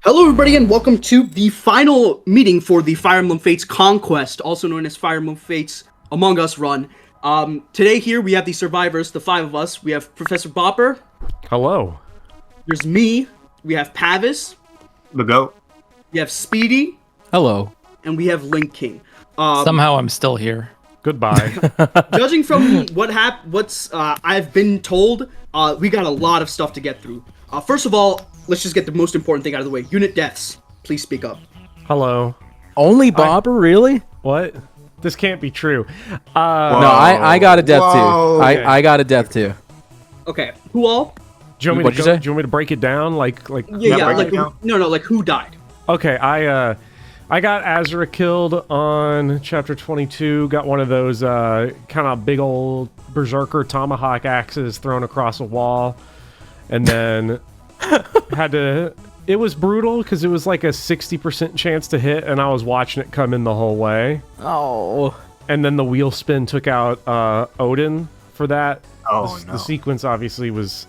Hello everybody and welcome to the final meeting for the Fire Emblem Fates Conquest, also known as Fire Emblem Fates Among Us run. Today here we have the survivors, the five of us. We have Professor Bopper. Hello. There's me. We have Pavis. The goat. We have Speedy. Hello. And we have Link King. Somehow I'm still here. Goodbye. Judging from what's I've been told, we got a lot of stuff to get through. First of all, let's just get the most important thing out of the way. Unit deaths. Please speak up. Hello. Only Bopper, really? What? This can't be true. No, I got a death too. Okay. I got a death too. Okay. Who all? Do you want me What'd to you say? do you want me to break it down? Like Yeah, break like it down. like who died? Okay, I got Azura killed on chapter 22. Got one of those kind of big old berserker tomahawk axes thrown across a wall, and then had to. It was brutal because it was like a 60% chance to hit, and I was watching it come in the whole way. Oh. And then the wheel spin took out Odin for that. Oh, The no. sequence obviously was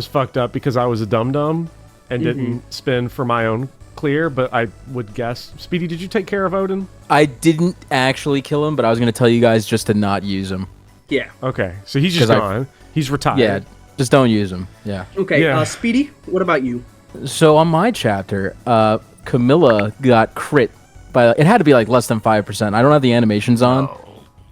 fucked up because I was a dum-dum and didn't spin for my own clear, but I would guess. Speedy, did you take care of Odin? I didn't actually kill him, but I was going to tell you guys just to not use him. Yeah. Okay, so he's just 'Cause gone. He's retired. Yeah, just don't use him. Yeah. Okay, Yeah. Speedy, what about you? So on my chapter, Camilla got crit by, it had to be like less than 5%. I don't have the animations on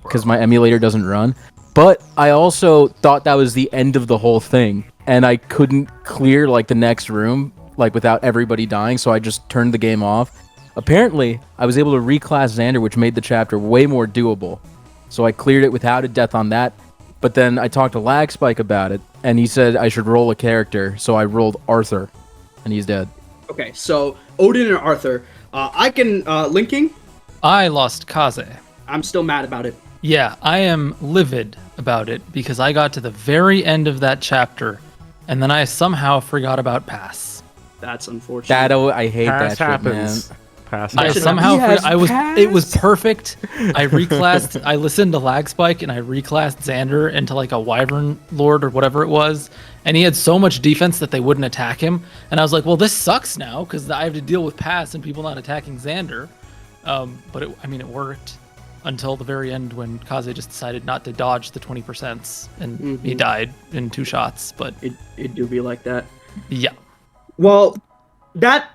because my emulator doesn't run. But I also thought that was the end of the whole thing, and I couldn't clear like the next room like without everybody dying, so I just turned the game off. Apparently, I was able to reclass Xander, which made the chapter way more doable. So I cleared it without a death on that. But then I talked to Lag Spike about it, and he said I should roll a character, so I rolled Arthur, and he's dead. Okay, so Odin and Arthur. I can linking. I lost Kaze. I'm still mad about it. Yeah, I am livid about it because I got to the very end of that chapter and then I somehow forgot about Pass. That's unfortunate. I hate Pass that shit, man. happens. Pass I happens. somehow He has it was perfect. I reclassed I listened to Lag Spike and I reclassed Xander into like a Wyvern Lord or whatever it was, and he had so much defense that they wouldn't attack him. And I was like, well, this sucks now because I have to deal with Pass and people not attacking Xander. But it worked until the very end when Kaze just decided not to dodge the 20% and he died in 2 shots. But It do be like that. yeah. Well, that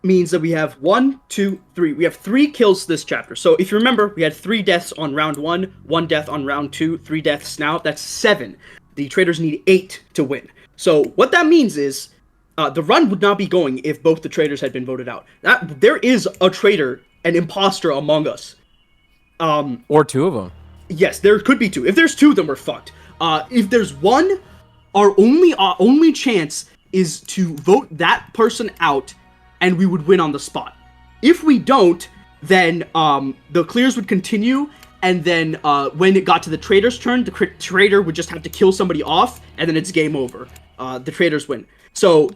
means that we have 1, 2, 3. We have 3 kills this chapter. So if you remember, we had 3 deaths on round 1, 1 death on round 2, 3 deaths now. That's 7. The traders need 8 to win. So what that means is the run would not be going if both the traders had been voted out. There is a traitor, an imposter among us. Or 2 of them. Yes, there could be 2. If there's 2, then we're fucked. If there's 1, our only chance is to vote that person out, and we would win on the spot. If we don't, then the clears would continue, and then when it got to the trader's turn, the trader would just have to kill somebody off, and then it's game over. The traders win. So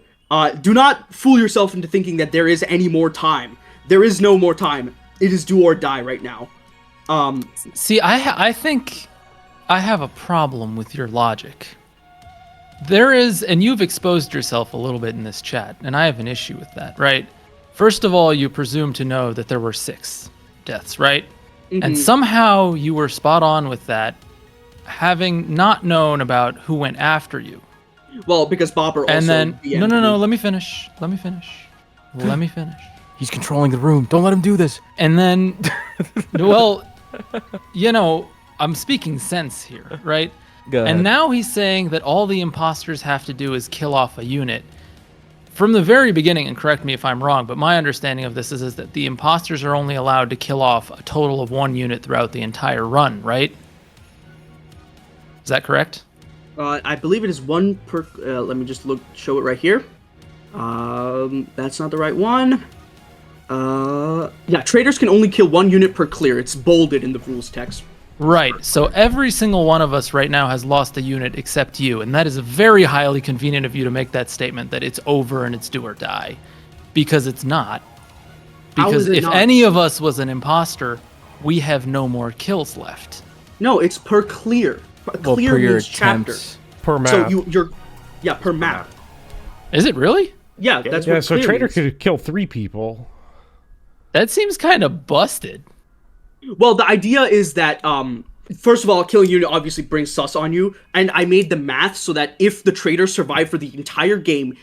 do not fool yourself into thinking that there is any more time. There is no more time. It is do or die right now. See, I think I have a problem with your logic. There is, and you've exposed yourself a little bit in this chat, and I have an issue with that, right? First of all, you presume to know that there were 6 deaths, right? And somehow you were spot on with that, having not known about who went after you. Well, because Bopper also... And then, DM'd no, me. let me finish. Let me finish. He's controlling the room. Don't let him do this. And then, well, I'm speaking sense here, right? Go ahead. And now he's saying that all the imposters have to do is kill off a unit. From the very beginning, and correct me if I'm wrong, but my understanding of this is that the imposters are only allowed to kill off a total of 1 unit throughout the entire run, right? Is that correct? I believe it is 1 per... let me just show it right here. That's not the right one. Yeah, traders can only kill 1 unit per clear. It's bolded in the rules text. Right. So every single one of us right now has lost a unit except you, and that is very highly convenient of you to make that statement that it's over and it's do or die, because it's not. How Because is it if not? any of us was an imposter, we have no more kills left. No, it's per clear. Clear per your means chapter. attempts. Per map. So you're... Yeah, per map. Is it really? Yeah, that's Yeah, what so clear traitor means. could kill 3 people. That seems kind of busted. Well, the idea is that first of all, killing you obviously brings sus on you, and I made the math so that if the traitor survived for the entire game,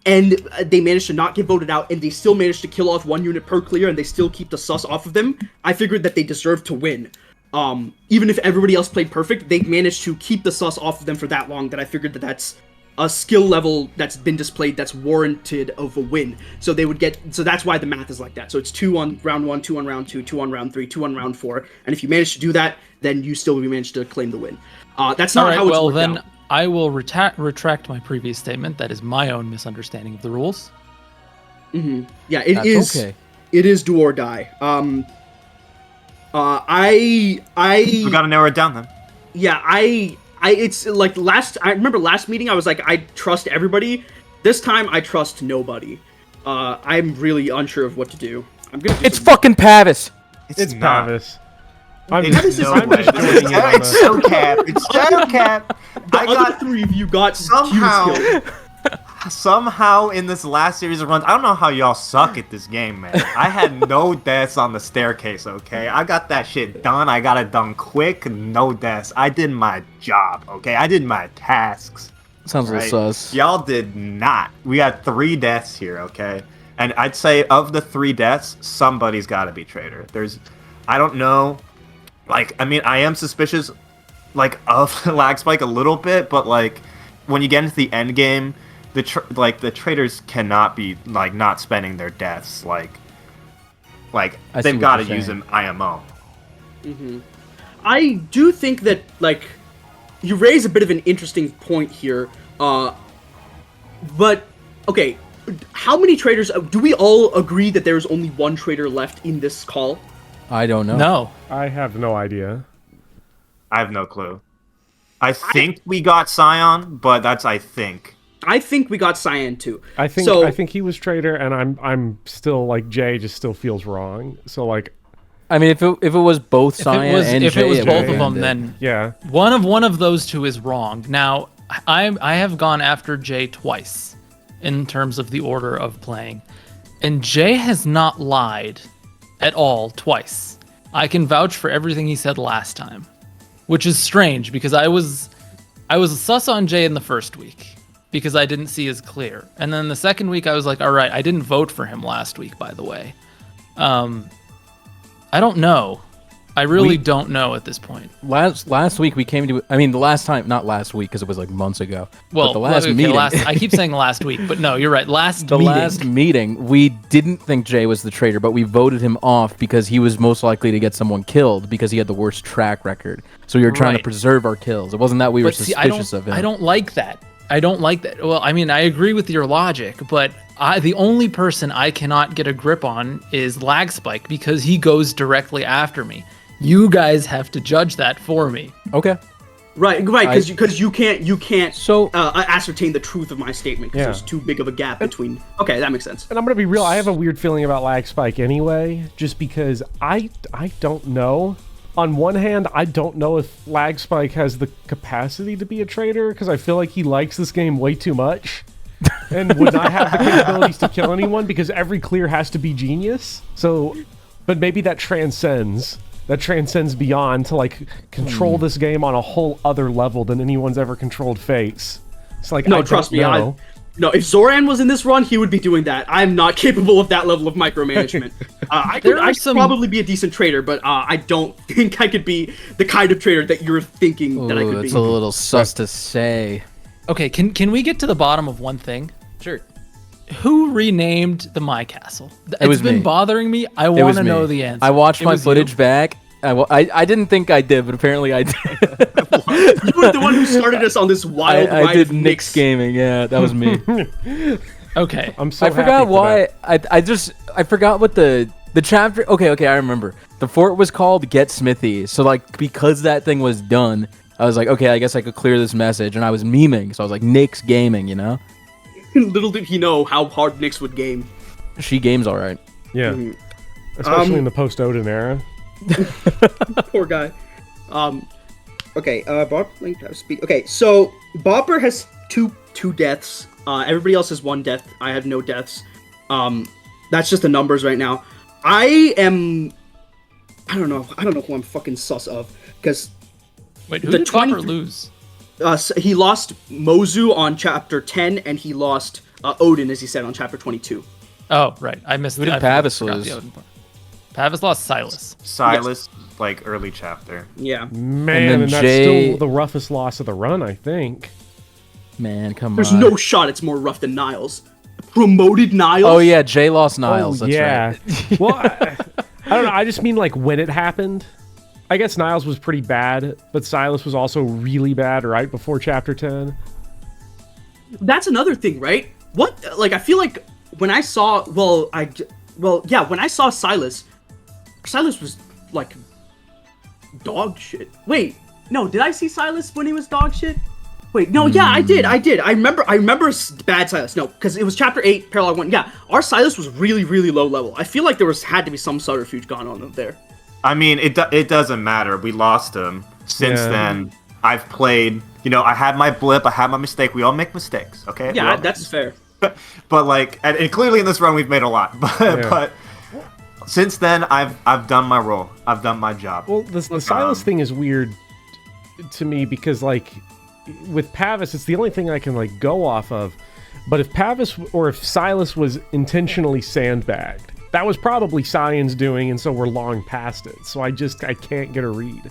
and they managed to not get voted out, and they still managed to kill off 1 unit per clear, and they still keep the sus off of them, I figured that they deserved to win. Even if everybody else played perfect, they managed to keep the sus off of them for that long that I figured that that's a skill level that's been displayed that's warranted of a win. So they would get, so that's why the math is like that. So it's 2 on round 1, 2 on round 2, 2 on round 3, 2 on round 4, and if you manage to do that, then you still manage to claim the win. That's not how it's worked out. I will retract my previous statement. That is my own misunderstanding of the rules. Yeah, it That's is. okay. It is do or die. We gotta narrow it down then. Yeah, it's like I remember last meeting I was like, I trust everybody. This time I trust nobody. I'm really unsure of what to do. I'm gonna do It's some- fucking Pavis. It's not. Pavis. It's no I'm way. just joining in on It's so cap. It's so cap. The I other got 3 of you got somehow- killed. somehow in this last series of runs. I don't know how y'all suck at this game, man. I had no deaths on the staircase. Okay, I got that shit done. I got it done quick. No deaths. I did my job. Okay, I did my tasks. Sounds a Right? little sus. Y'all did not. We had 3 deaths here, okay? And I'd say of the 3 deaths, somebody's got to be traitor. I don't know. Like, I mean, I am suspicious, like, of Lag Spike a little bit, but like, when you get into the end game, the traitors cannot be like not spending their deaths. Like I see they've what got to you're use saying. an IMO. I do think that, like, you raise a bit of an interesting point here. But, okay, how many traitors... do we all agree that there's only 1 traitor left in this call? I don't know. No. I have no idea. I have no clue. I think we got Scion, but that's I think. I think we got Cyan, too. I think he was traitor, and I'm still like Jay just still feels wrong. So like, I mean, if it was both Cyan and if Jay, it was it both would've of them, been then yeah, one of those 2 is wrong. Now, I have gone after Jay twice in terms of the order of playing, and Jay has not lied at all twice. I can vouch for everything he said last time, which is strange because I was sus on Jay in the first week because I didn't see his clear, and then the second week I was like, all right, I didn't vote for him last week, by the way. I don't know. I really don't know at this point. Last week we came to. I mean, the last time, not last week because it was like months ago. Well, but the last okay, meeting. I keep saying last week, but no, you're right. The last meeting, we didn't think Jay was the traitor, but we voted him off because he was most likely to get someone killed because he had the worst track record. So we were trying to Right. preserve our kills. It wasn't that we were But see, suspicious of him. I don't like that. I don't like that. Well, I mean, I agree with your logic, but the only person I cannot get a grip on is Lag Spike because he goes directly after me. You guys have to judge that for me. Okay. Right, because you can't So- ascertain the truth of my statement because Yeah. there's too big of a gap between... Okay, that makes sense. and I'm gonna be real. I have a weird feeling about Lag Spike anyway, just because I don't know. On one hand, I don't know if Lag Spike has the capacity to be a traitor because I feel like he likes this game way too much. And would not have the capabilities to kill anyone because every clear has to be genius. So, but maybe that transcends beyond to like control this game on a whole other level than anyone's ever controlled Fates. It's like, No, I don't trust me. know. No, if Zoran was in this run, he would be doing that. I'm not capable of that level of micromanagement. I could probably be a decent trader, but I don't think I could be the kind of trader that you're thinking that I Ooh, could be. it's a little sus to say. Okay, can we get to the bottom of one thing? Sure. Who renamed the My Castle? It was It's been me. bothering me. I It want was to me. know the answer. I watched It my was footage you. back. I didn't think I did, but apparently I did. You were the one who started us on this wild ride I did of Nick's gaming. Yeah, that was me. Okay. I'm so I happy forgot for why. that. I forgot what the chapter. Okay, I remember. The fort was called Get Smithy. So like because that thing was done, I was like, okay, I guess I could clear this message, and I was memeing. So I was like, Nick's gaming, you know. Little did he know how hard Nyx would game. She games all right. Yeah, especially in the post Odin era. Poor guy. Okay, Bob, link to speed. Okay, so Bopper has two deaths. Everybody else has 1 death. I have no deaths. That's just the numbers right now. I don't know who I'm fucking sus of, because Wait, who did Copper lose? he lost Mozu on chapter 10, and he lost Odin, as he said, on chapter 22. Oh, right. I missed. Who did I Pavis forgot lose? the Odin part. Pavis lost Silas. Silas, like early chapter. Yeah. Man, and that's still the roughest loss of the run, I think. Man, come There's on. no shot it's more rough than Niles. Promoted Niles? Oh yeah, Jay lost Niles. That's yeah. right. Well, I don't know. I just mean like when it happened. I guess Niles was pretty bad, but Silas was also really bad right before chapter 10. That's another thing, right? What, like, I feel like when I saw, when I saw Silas was, like, dog shit. Wait, no, did I see Silas when he was dog shit? Wait, no, yeah, I did. I remember bad Silas. No, because it was chapter 8, parallel 1. Yeah, our Silas was really, really low level. I feel like there had to be some subterfuge going on there. I mean, it doesn't matter. We lost him. Since then, I've played. You know, I had my blip. I had my mistake. We all make mistakes, okay? Yeah, that's fair. But like, and clearly in this run we've made a lot. But since then, I've done my role. I've done my job. Well, the Silas thing is weird to me because like with Pavis, it's the only thing I can like go off of. But if Pavis or if Silas was intentionally sandbagged, that was probably Cyan's doing, and so we're long past it. So I can't get a read.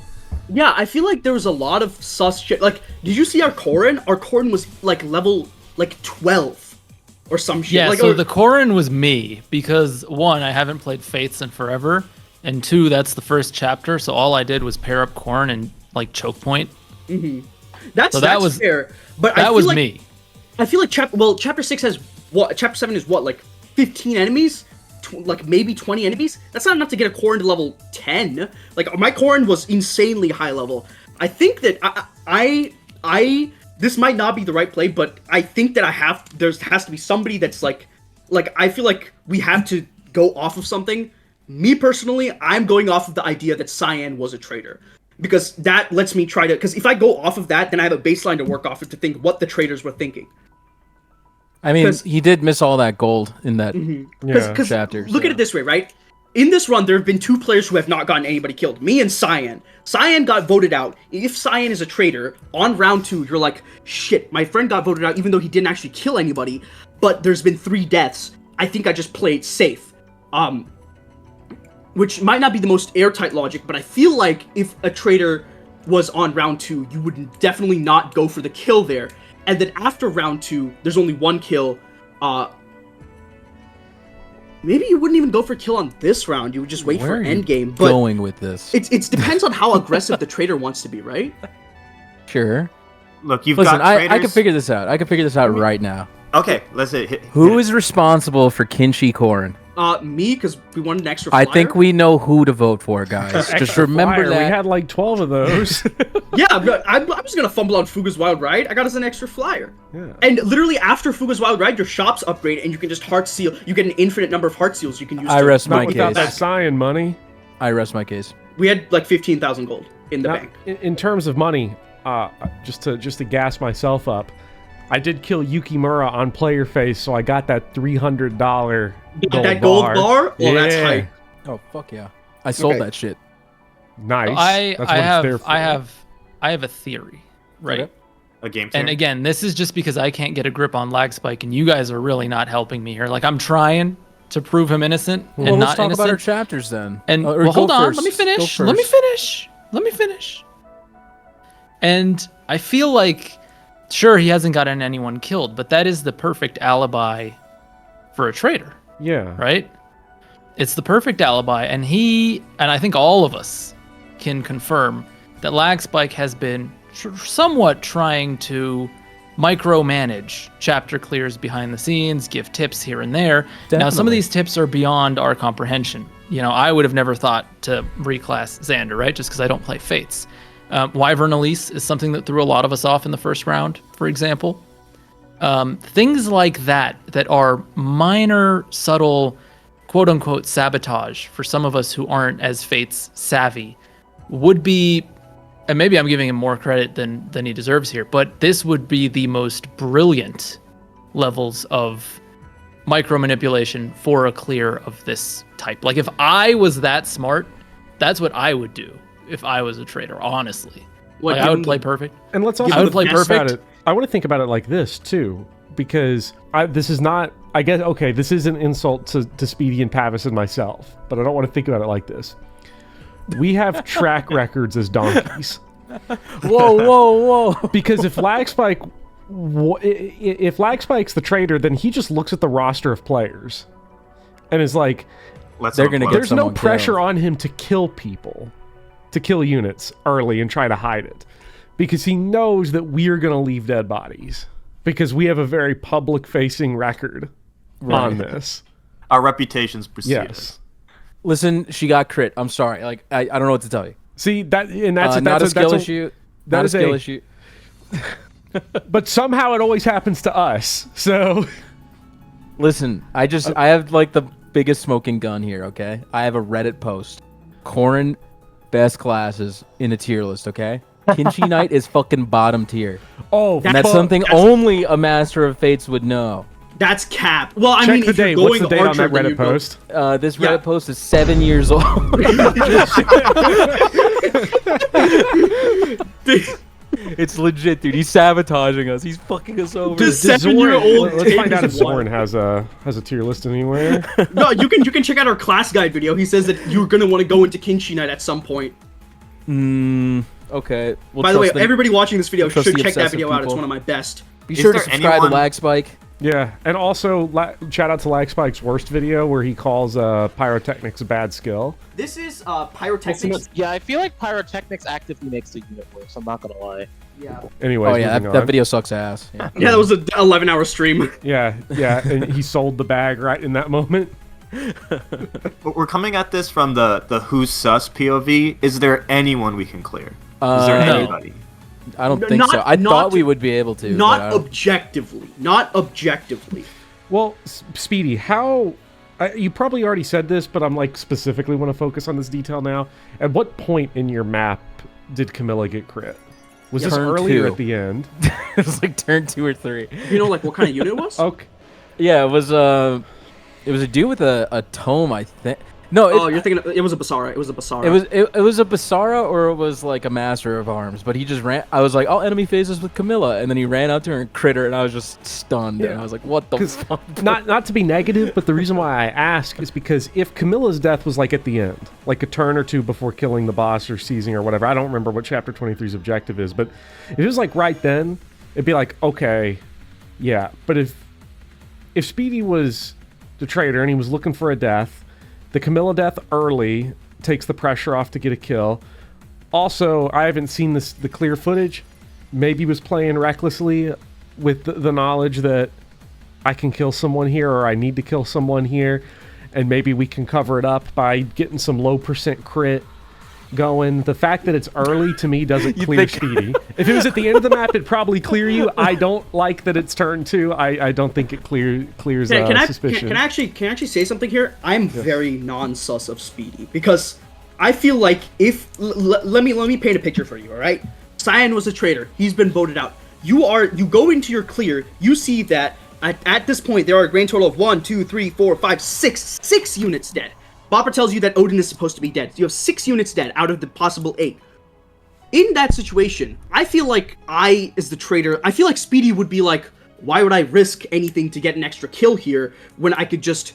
Yeah, I feel like there was a lot of sus shit. Like, did you see our Corrin? Our Corrin was like level 12 or some shit. Yeah, like, so the Corrin was me because 1, I haven't played Fates in forever, and 2, that's the first chapter. So all I did was pair up Corrin and like choke point. That's fair. But that I feel was like, me. I feel like chapter 6 has what? Chapter 7 is what? Like 15 enemies? Like maybe 20 enemies? That's not enough to get a Corrin to level 10. Like my Corrin was insanely high level. I think that I this might not be the right play, but I think that there has to be somebody that's like I feel like we have to go off of something. Me personally, I'm going off of the idea that Cyan was a traitor. Because that lets me because if I go off of that, then I have a baseline to work off of to think what the traders were thinking. I mean, he did miss all that gold in that chapter. Look at it this way, right? In this run, there have been 2 players who have not gotten anybody killed. Me and Cyan. Cyan got voted out. If Cyan is a traitor, on round 2, you're like, shit, my friend got voted out even though he didn't actually kill anybody, but there's been 3 deaths. I think I just played safe. Which might not be the most airtight logic, but I feel like if a traitor was on round 2, you would definitely not go for the kill there. And then after round 2, there's only 1 kill. Maybe you wouldn't even go for kill on this round. You would just wait for endgame. But going with this, it depends on how aggressive the traitor wants to be, right? Sure. Look, you've Listen, got traders. I can figure this out. I can figure this out right now. Okay, let's hit. Who is responsible for Kinshi Corrin? Me, because we wanted an extra flyer. I think we know who to vote for, guys. Just remember flyer. that. We had like 12 of those. Yeah, I'm just gonna fumble on Fuga's Wild Ride. I got us an extra flyer. Yeah. And literally after Fuga's Wild Ride, your shops upgrade and you can just heart seal. You get an infinite number of heart seals you can use. I rest my Not without case. that Cyan money. I rest my case. We had like 15,000 gold in the Now, bank. in terms of money, just to gas myself up, I did kill Yukimura on player face, so I got that $300 gold That gold bar? Well, that's Yeah. hype. Oh fuck yeah! I sold Okay. that shit. Nice. I That's what it's there for. have a theory, right? Okay. a game. And again, this is just because I can't get a grip on lag spike, and you guys are really not helping me here. Like I'm trying to prove him innocent and Well, not let's talk innocent. about our chapters then. And Or well, go hold on, first. let me finish. Go Let me first. finish. And I feel like, sure, he hasn't gotten anyone killed, but that is the perfect alibi for a traitor, Yeah. right? It's the perfect alibi, and I think all of us can confirm that lag spike has been somewhat trying to micromanage chapter clears behind the scenes, give tips here and there. Now, some of Definitely. these tips are beyond our comprehension. You know, I would have never thought to reclass Xander, right? Just because I don't play Fates. Wyvern Elise is something that threw a lot of us off in the first round, for example. Things like that are minor, subtle, quote-unquote sabotage for some of us who aren't as Fates savvy would be, and maybe I'm giving him more credit than he deserves here, but this would be the most brilliant levels of micro manipulation for a clear of this type. Like if I was that smart, that's what I would do if I was a trader, honestly. What, Like, I would play perfect. And let's I also would play think about perfect. it. I want to think about it like this too, because this is not. I guess okay, this is an insult to Speedy and Pavis and myself, but I don't want to think about it like this. We have track records as donkeys. Whoa. Because if Lagspike, if Lagspike's the trader, then he just looks at the roster of players, and is like, They're gonna get there's no someone pressure killed. on him to kill people, to kill units early and try to hide it, because he knows that we're gonna leave dead bodies, because we have a very public-facing record on this. Our reputations precede us. Yes. Listen, she got crit. I'm sorry. Like I don't know what to tell you. See that, and that's Not a skill that's issue. that Not a is skill issue. But somehow it always happens to us. So Listen, I have like the biggest smoking gun here, okay? I have a Reddit post. Corrin best classes in a tier list, okay? Kinchi Knight is fucking bottom tier. oh, And that's fuck. something only a Master of Fates would know. That's cap. Well, I Check mean, the if you're date. going What's the date on Archer, that then Reddit you go- post? This Yeah. Reddit post is 7 years old. It's legit, dude. He's sabotaging us. He's fucking us over. The Does Zoran- 7-year-old Let's find out if is wild. Zoran has a tier list anywhere. No, you can check out our class guide video. He says that you're gonna want to go into Kingshi Knight at some point. Okay. We'll By the way, trust everybody watching this video trust should the check that obsessive video out. It's people. one of my best. Be Is sure to there subscribe anyone- to Lag Spike. Yeah, and also shout out to Lagspike's worst video where he calls pyrotechnics a bad skill. This is pyrotechnics. Yeah, I feel like pyrotechnics actively makes the unit worse. I'm not gonna lie. Yeah. Anyways, Oh yeah, moving that on. video sucks ass. Yeah. Yeah, that was an 11-hour stream. Yeah, and he sold the bag right in that moment. But we're coming at this from the who's sus POV. Is there anyone we can clear? Is there No. anybody? I don't No, think so. not- I not- thought we would be able to. but I Not don't- objectively. Not objectively. Well, Speedy, how? You probably already said this, but I'm like specifically want to focus on this detail now. At what point in your map did Camilla get crit? Was this Turn earlier 2. at the end? it was like turn 2 or 3. You know, like what kind of unit it was? Okay. Yeah, it was a dude with a tome, I think. No, Oh, you're thinking it was a Basara. It was a Basara. it was a Basara or it was like a Master of Arms, but he just ran. I was like, oh, enemy phases with Camilla, and then he ran out to her and crit her, and I was just stunned, and I was like, what the fuck? Not to be negative, but the reason why I ask is because if Camilla's death was like at the end, like a turn or two before killing the boss or seizing or whatever, I don't remember what Chapter 23's objective is, but if it was like right then, it'd be like, okay, yeah. But if Speedy was the traitor and he was looking for a death, the Camilla death early takes the pressure off to get a kill. Also, I haven't seen the clear footage. Maybe he was playing recklessly with the knowledge that I can kill someone here or I need to kill someone here, and maybe we can cover it up by getting some low percent crit going. The fact that it's early to me doesn't clear Speedy. If it was at the end of the map, it'd probably clear you. I don't like that it's turn 2. I don't think it clears suspicion. Can I actually say something here? I'm very non-sus of Speedy because I feel like if let me paint a picture for you. All right, Cyan was a traitor. He's been voted out. You go into your clear. You see that at this point there are a grand total of 1, 2, 3, 4, 5, 6 units dead. Bopper tells you that Odin is supposed to be dead. So you have 6 units dead out of the possible 8. In that situation, I feel like as the traitor, I feel like Speedy would be like, why would I risk anything to get an extra kill here when I could just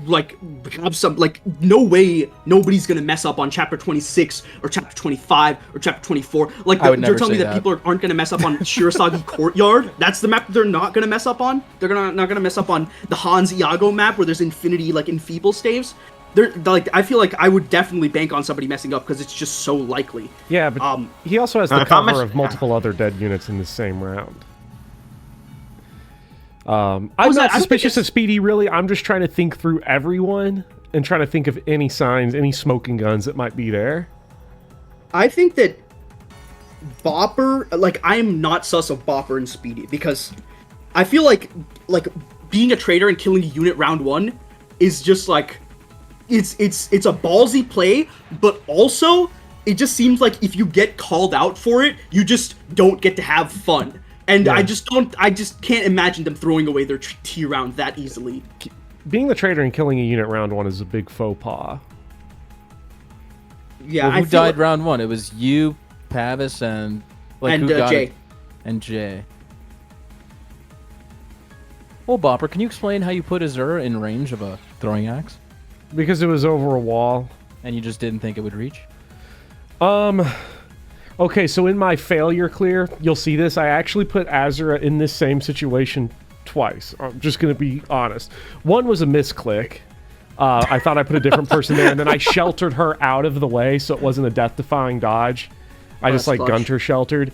like have some, like, no way nobody's gonna mess up on chapter 26 or chapter 25 or chapter 24. Like, I would you're never telling me say that that. people aren't gonna mess up on Shirasagi Courtyard? That's the map they're not gonna mess up on? They're not gonna mess up on the Hans Iago map where there's infinity, like, enfeeble staves? They're like, I feel like I would definitely bank on somebody messing up because it's just so likely. Yeah, but he also has the how much- cover of multiple other dead units in the same round. I'm not I think suspicious it's- of Speedy, really. I'm just trying to think through everyone and trying to think of any signs, any smoking guns that might be there. I think that Bopper, like, I'm not sus of Bopper and Speedy because I feel like being a traitor and killing a unit round 1 is just like it's a ballsy play, but also it just seems like if you get called out for it, you just don't get to have fun. And Yeah. I just can't imagine them throwing away their T round that easily. Being the traitor and killing a unit round 1 is a big faux pas. Yeah, Well, I who feel died round 1? It was you, Pavis, and and who got Jay. it? And Jay. Well, Bopper, can you explain how you put Azura in range of a throwing axe, Because it was over a wall. and you just didn't think it would reach? Okay, so in my failure clear, you'll see this. I actually put Azura in this same situation twice. I'm just going to be honest. One was a misclick. I thought I put a different person there, and then I sheltered her out of the way so it wasn't a death-defying dodge. I just, that's like, clutch. Gunter sheltered.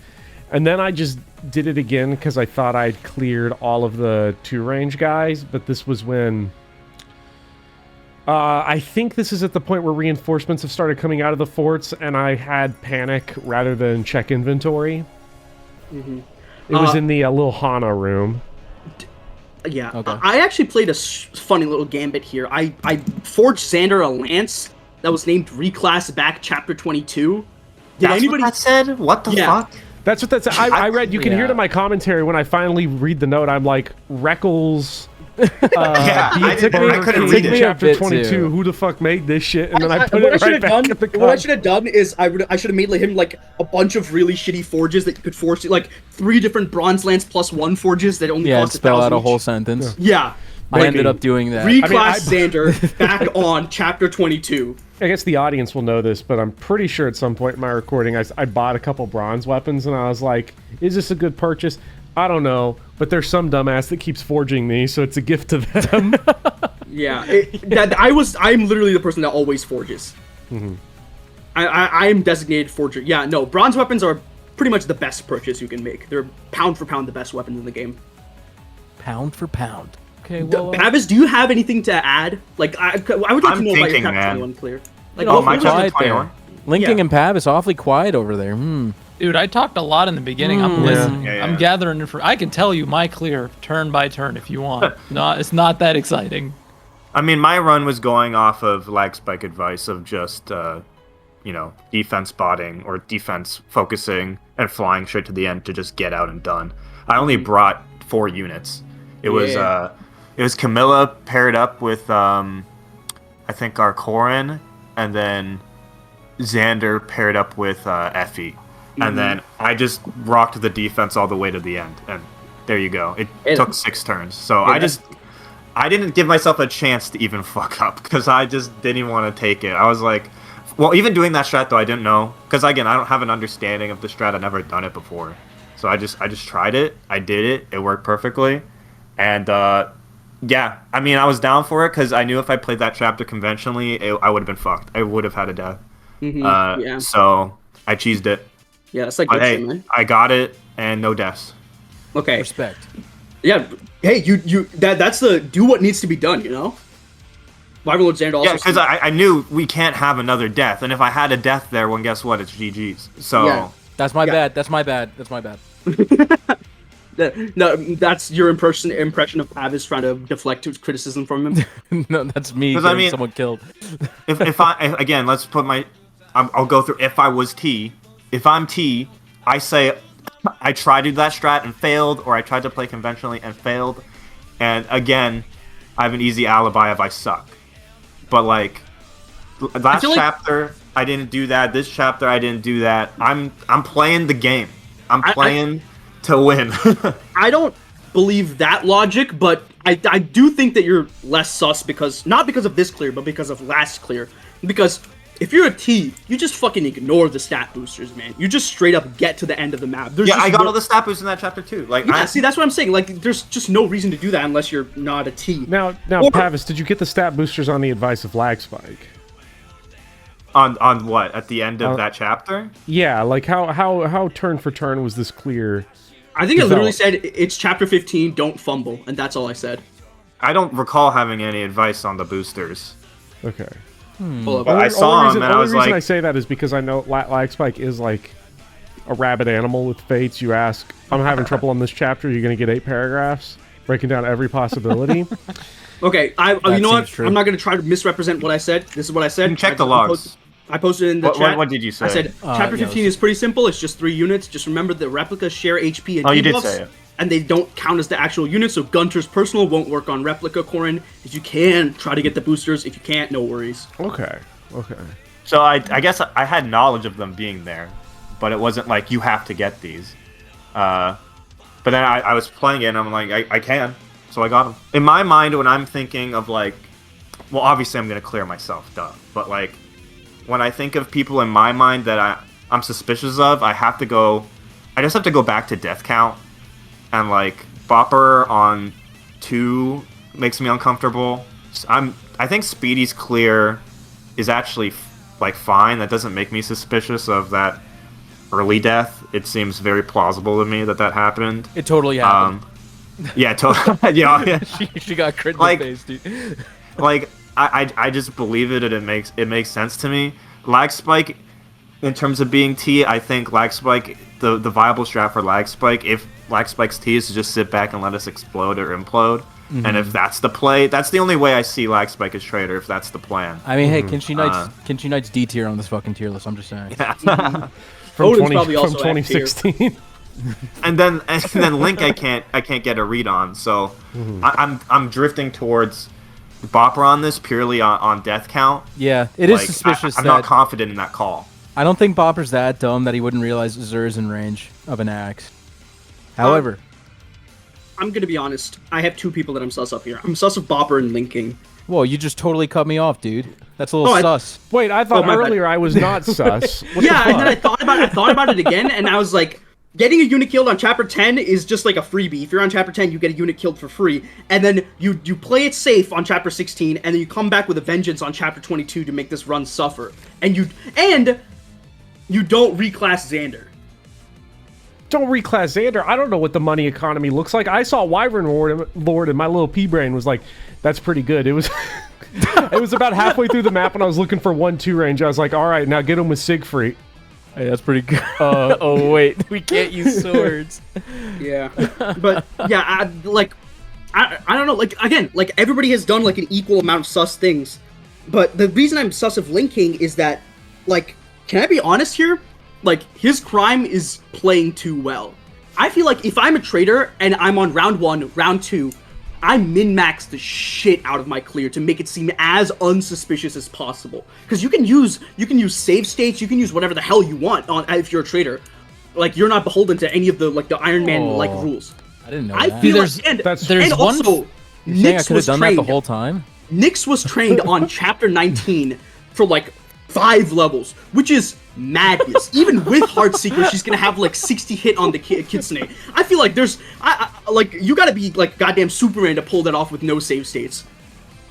And then I just did it again because I thought I'd cleared all of the 2-range guys, but this was when... I think this is at the point where reinforcements have started coming out of the forts, and I had panic rather than check inventory. Mm-hmm. It was in the little Hana room. Yeah, Okay. I actually played a funny little gambit here. I forged Xander a lance that was named Reclass Back Chapter 22. Did That's anybody? what that said? What the Yeah. fuck? That's what that's. I read. You can hear it Yeah. in my commentary when I finally read the note. I'm like, Reckles. Yeah, I couldn't read King it. Chapter A bit 22. too. Who the fuck made this shit? And then I put what I it should right have back done, at the what I con. should have done is I should have made him like a bunch of really shitty forges that you could forge, like 3 different bronze lance +1 forges that only Yeah, cost spell out 1,000 a whole each. sentence. Yeah, I Like, ended up doing that. reclass Xander back on Chapter 22. I guess the audience will know this, but I'm pretty sure at some point in my recording, I bought a couple bronze weapons, and I was like, "Is this a good purchase? I don't know." But there's some dumbass that keeps forging these, so it's a gift to them. Yeah, I'm literally the person that always forges. I'm designated forger. Yeah, no, bronze weapons are pretty much the best purchase you can make. They're pound for pound the best weapons in the game. Pound for pound. Okay, well, Pavis, do you have anything to add? Like, I would like I'm to know about your thinking, chapter man. 21 clear. Like, know, Oh, what my was chapter it? quiet there. 21? Linking Yeah. and Pavis awfully quiet over there. Dude, I talked a lot in the beginning. I'm listening. Yeah, yeah. I'm gathering I can tell you my clear turn by turn if you want. It's not that exciting. I mean, my run was going off of lag spike advice of just, defense botting or defense focusing and flying straight to the end to just get out and done. I only brought 4 units. It was Camilla paired up with, I think our Corin, and then Xander paired up with Effie. And then I just rocked the defense all the way to the end. And there you go. It took 6 turns. So I didn't give myself a chance to even fuck up because I just didn't even want to take it. I was like, well, even doing that strat though, I didn't know because again, I don't have an understanding of the strat. I've never done it before, so I just tried it. I did it. It worked perfectly, and yeah, I mean, I was down for it because I knew if I played that chapter conventionally, I would have been fucked. I would have had a death. Yeah. So I cheesed it. Yeah, that's like But good hey, shit, man. I got it and no deaths. Okay. Respect. Yeah. Hey, that's the do what needs to be done. You know. Wyvern Lord Xander also. Yeah, because I knew we can't have another death, and if I had a death there, well, guess what? It's GG's. So Yeah. That's my Yeah. bad. That's my bad. That's my bad. No, that's your impression of Pavis trying to deflect criticism from him. No, that's me 'Cause getting I mean- someone killed. if again, let's put I'll go through. If I was T, if I'm T, I say I tried to do that strat and failed, or I tried to play conventionally and failed, and again, I have an easy alibi if I suck. But like last feel like- chapter, I didn't do that. This chapter, I didn't do that. I'm playing the game. I'm playing to win. I don't believe that logic, but I do think that you're less sus not because of this clear, but because of last clear. Because if you're a T, you just fucking ignore the stat boosters, man. You just straight up get to the end of the map. There's Yeah, just I got no- all the stat boosts in that chapter too. Like, Yeah, see, that's what I'm saying. Like, there's just no reason to do that unless you're not a T. now, Or- Pavis, did you get the stat boosters on the advice of lag spike? on what at the end of that chapter? Yeah, like how turn for turn was this clear? I think I literally Develop. said it's chapter 15, don't fumble, and that's all I said. I don't recall having any advice on the boosters. Okay. Hold up. But I saw him and I was only reason I like, say that is because I know lag spike is like a rabid animal with fates. You ask, I'm having trouble on this chapter. You're going to get 8 paragraphs breaking down every possibility. Okay, you know what? seems true. I'm not gonna try to misrepresent what I said. This is what I said. You can check I the just logs. I posted in the chat. What did you say? I said chapter yeah, 15 is pretty simple. It's just 3 units. Just remember the replicas share HP and Oh, you did debuffs, say it. and they don't count as the actual units. So Gunter's personal won't work on replica, Corin. If you can, try to get the boosters. If you can't, no worries. Okay. So I guess I had knowledge of them being there, but it wasn't like you have to get these. But then I was playing it and I'm like, I can. So I got them. In my mind, when I'm thinking of like, well, obviously I'm going to clear myself, duh. But like, when I think of people in my mind that I'm suspicious of, I just have to go back to death count. And like, Bopper on 2 makes me uncomfortable. I think Speedy's clear is actually like fine. That doesn't make me suspicious of that early death. It seems very plausible to me that happened. It totally happened. Yeah, totally. Yeah. she got crit in Like- the face, dude. Like I just believe it, and it makes sense to me. Lag Spike, in terms of being T, I think Lag Spike, the viable strat for Lag Spike, if Lag Spike's T, is to just sit back and let us explode or implode. And if that's the play, that's the only way I see Lag Spike as traitor. If that's the plan. I mean, hey, Kinshi Knight's D tier on this fucking tier list. I'm just saying. From Odin's probably also from F tier. 2016. and then Link, I can't get a read on. So I'm drifting towards Bopper on this purely on death count. Yeah, it is Like, suspicious I'm that not confident in that call. I don't think Bopper's that dumb that he wouldn't realize Zer's in range of an axe. However, I'm gonna be honest. I have 2 people that I'm sus of here. I'm sus of Bopper and Linking. whoa, you just totally cut me off, dude. That's a little Oh, sus. Wait, I thought my bad. earlier I was not sus. What Yeah, the and then I fuck? thought about it again, and I was like, getting a unit killed on chapter 10 is just like a freebie. If you're on chapter 10, you get a unit killed for free, and then you play it safe on chapter 16, and then you come back with a vengeance on chapter 22 to make this run suffer, and you don't reclass Xander. Don't reclass Xander. I don't know what the money economy looks like. I saw Wyvern Lord and my little pea brain was like, that's pretty good. It was it was about halfway through the map when I was looking for 1-2 range. I was like, all right, now get him with Siegfried. Hey, that's pretty good. Oh wait, we can't use swords. Yeah, but yeah, I don't know. Like again, like everybody has done like an equal amount of sus things, but the reason I'm sus of Linking is that, like, can I be honest here? Like, his crime is playing too well. I feel like if I'm a trader and I'm on round 1, round 2, I min-max the shit out of my clear to make it seem as unsuspicious as possible. Because you can use save states, you can use whatever the hell you want on if you're a trader. Like, you're not beholden to any of the like the Iron Man like rules. I didn't know I that. feel there's- like, and there's one- also You're saying I Nyx could have was done trained. that the whole time? Nyx was trained on chapter 19 for like 5 levels, which is madness. Even with Heartseeker, she's gonna have like 60 hit on the Kitsune. I feel like there's, like, you gotta be like goddamn Superman to pull that off with no save states.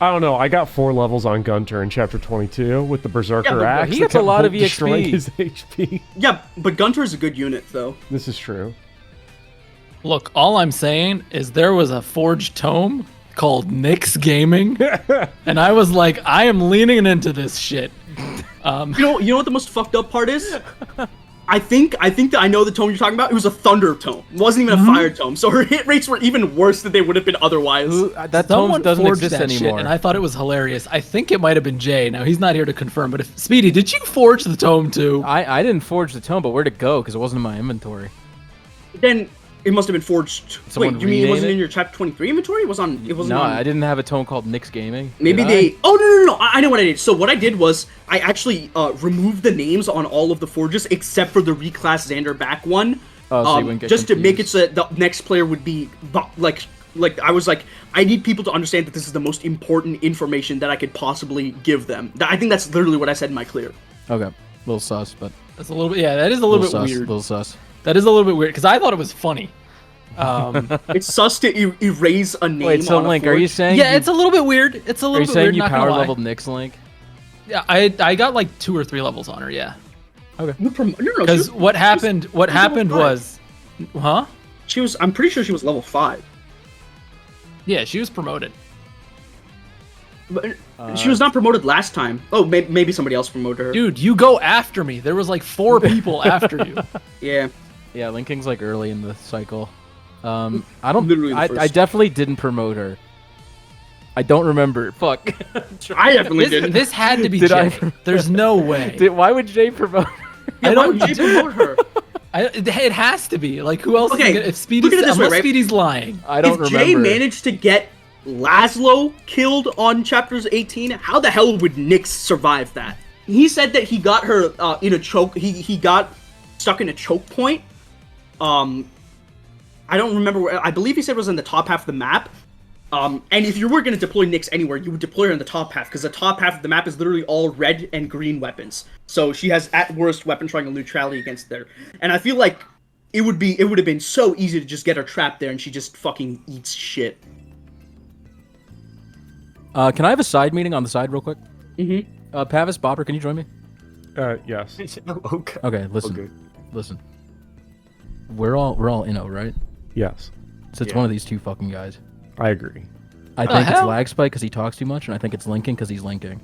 I don't know. I got 4 levels on Gunter in chapter 22 with the Berserker Yeah, but axe. he that gets a kept lot of destroying EXP. his HP. Yeah, but Gunter is a good unit though. This is true. Look, all I'm saying is there was a forged tome called Nyx Gaming, and I was like, I am leaning into this shit. You know what the most fucked up part is? I think that I know the tome you're talking about. It was a thunder tome. It wasn't even a fire tome. So her hit rates were even worse than they would have been otherwise. That Someone tome doesn't forged exist that shit, anymore. and I thought it was hilarious. I think it might have been Jay. Now he's not here to confirm, but if Speedy, did you forge the tome too? I didn't forge the tome, but where'd it go? Because it wasn't in my inventory. Then it must have been forged. Someone Wait, you mean it rename wasn't it? in your chapter 23 inventory? It wasn't No, on. I didn't have a tome called Nyx Gaming. Maybe Did they. I? Oh no! I know what I did. So what I did was I actually removed the names on all of the forges except for the reclass Xander back one. Oh, so you wouldn't get just to make it confused. so that the next player would be like I was like, I need people to understand that this is the most important information that I could possibly give them. I think that's literally what I said in my clear. Okay, little sus, but That's a little bit. Yeah, that is a little bit sus, weird. little sus. That is a little bit weird because I thought it was funny. It's sus to erase a name. Wait, so on a Link, are you forge. saying? Yeah, you, it's a little bit weird. It's a Are little you bit saying weird. you Not power gonna lie. leveled Nyx Link? Yeah, I got like 2 or 3 levels on her. Yeah, No, because what happened level was, huh? she was. I'm pretty sure she was level 5. Yeah, she was promoted. But she was not promoted last time. Oh, maybe somebody else promoted her. Dude, you go after me. There was like 4 people after you. Yeah. Yeah, Linking's like early in the cycle. I don't. Literally the I first. definitely didn't promote her. I don't remember. Fuck. I definitely didn't. This had to be Did I- Jay. There's no way. Why would Jay promote? I don't promote her. It has to be. Like, who else? Okay, Is gonna, if Speedy's, look at it this way, unless right? Speedy's lying. I don't If remember. Jay managed to get Laszlo killed on chapters 18, how the hell would Nyx survive that? He said that he got her in a choke. He got stuck in a choke point. I don't remember where. I believe he said it was in the top half of the map. And if you were going to deploy Nyx anywhere, you would deploy her in the top half, because the top half of the map is literally all red and green weapons. So she has, at worst, weapon triangle neutrality against there. And I feel like it would have been so easy to just get her trapped there, and she just fucking eats shit. Can I have a side meeting on the side real quick? Mm-hmm. Pavis, Bopper, can you join me? Yes. Okay. Okay, listen. Okay. Listen. We're all Inno, right? Yes. So it's Yeah. one of these two fucking guys. I agree. I think it's hell? Lag Spike because he talks too much, and I think it's Lincoln because he's linking.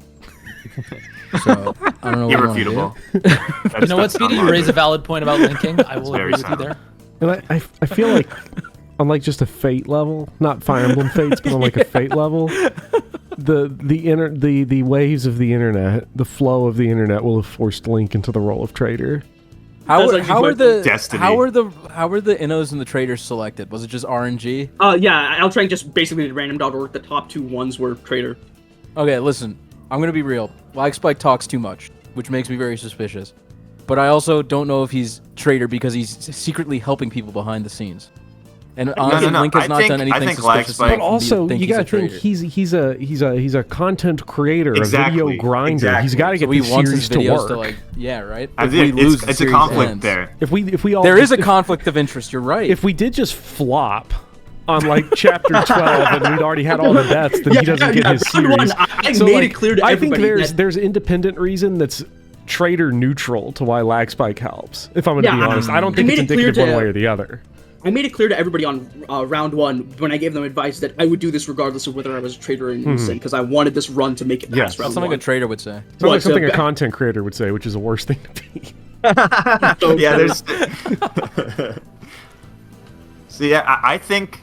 So I don't know what Irrefutable. You know what, Speedy? You raise a valid point about linking. I will very agree with you sound. there. And I feel like on like just a Fate level, not Fire Emblem Fates, but on like a Fate level, the waves of the internet, the flow of the internet will have forced Link into the role of traitor. How That's are like the Destiny. how are the Innos and the traders selected? Was it just RNG? Yeah, L-Train just basically did random.org. The top two ones were traitor. Okay, listen. I'm gonna be real. Lag Spike talks too much, which makes me very suspicious. But I also don't know if he's traitor because he's secretly helping people behind the scenes. And honestly, no. Link has I not think- done I anything think Lag suspicious. Spike- enough But for me to also, you he's gotta a think traitor. he's a content creator, a Exactly, video grinder. exactly. He's got to So get he these wants series his to videos work. yeah, right. I If did. we lose, the It's a series conflict ends. there. If we all There is a if- conflict of interest. You're right. If we did just flop on like chapter 12 and we'd already had all the deaths, then he doesn't get his round series. one, I made it clear to I think everybody there's independent reason that's traitor neutral to why Lag Spike helps. If I'm going to Yeah, be honest, I don't I think made it's it clear indicative one to- way or the other. I made it clear to everybody on round one when I gave them advice that I would do this regardless of whether I was a traitor or innocent, because I wanted this run to make it past Yes. round That's something one. a trader would say. Sounds like What, something a back- content creator would say, which is the worst thing to be. So- Yeah, there's. So yeah, I think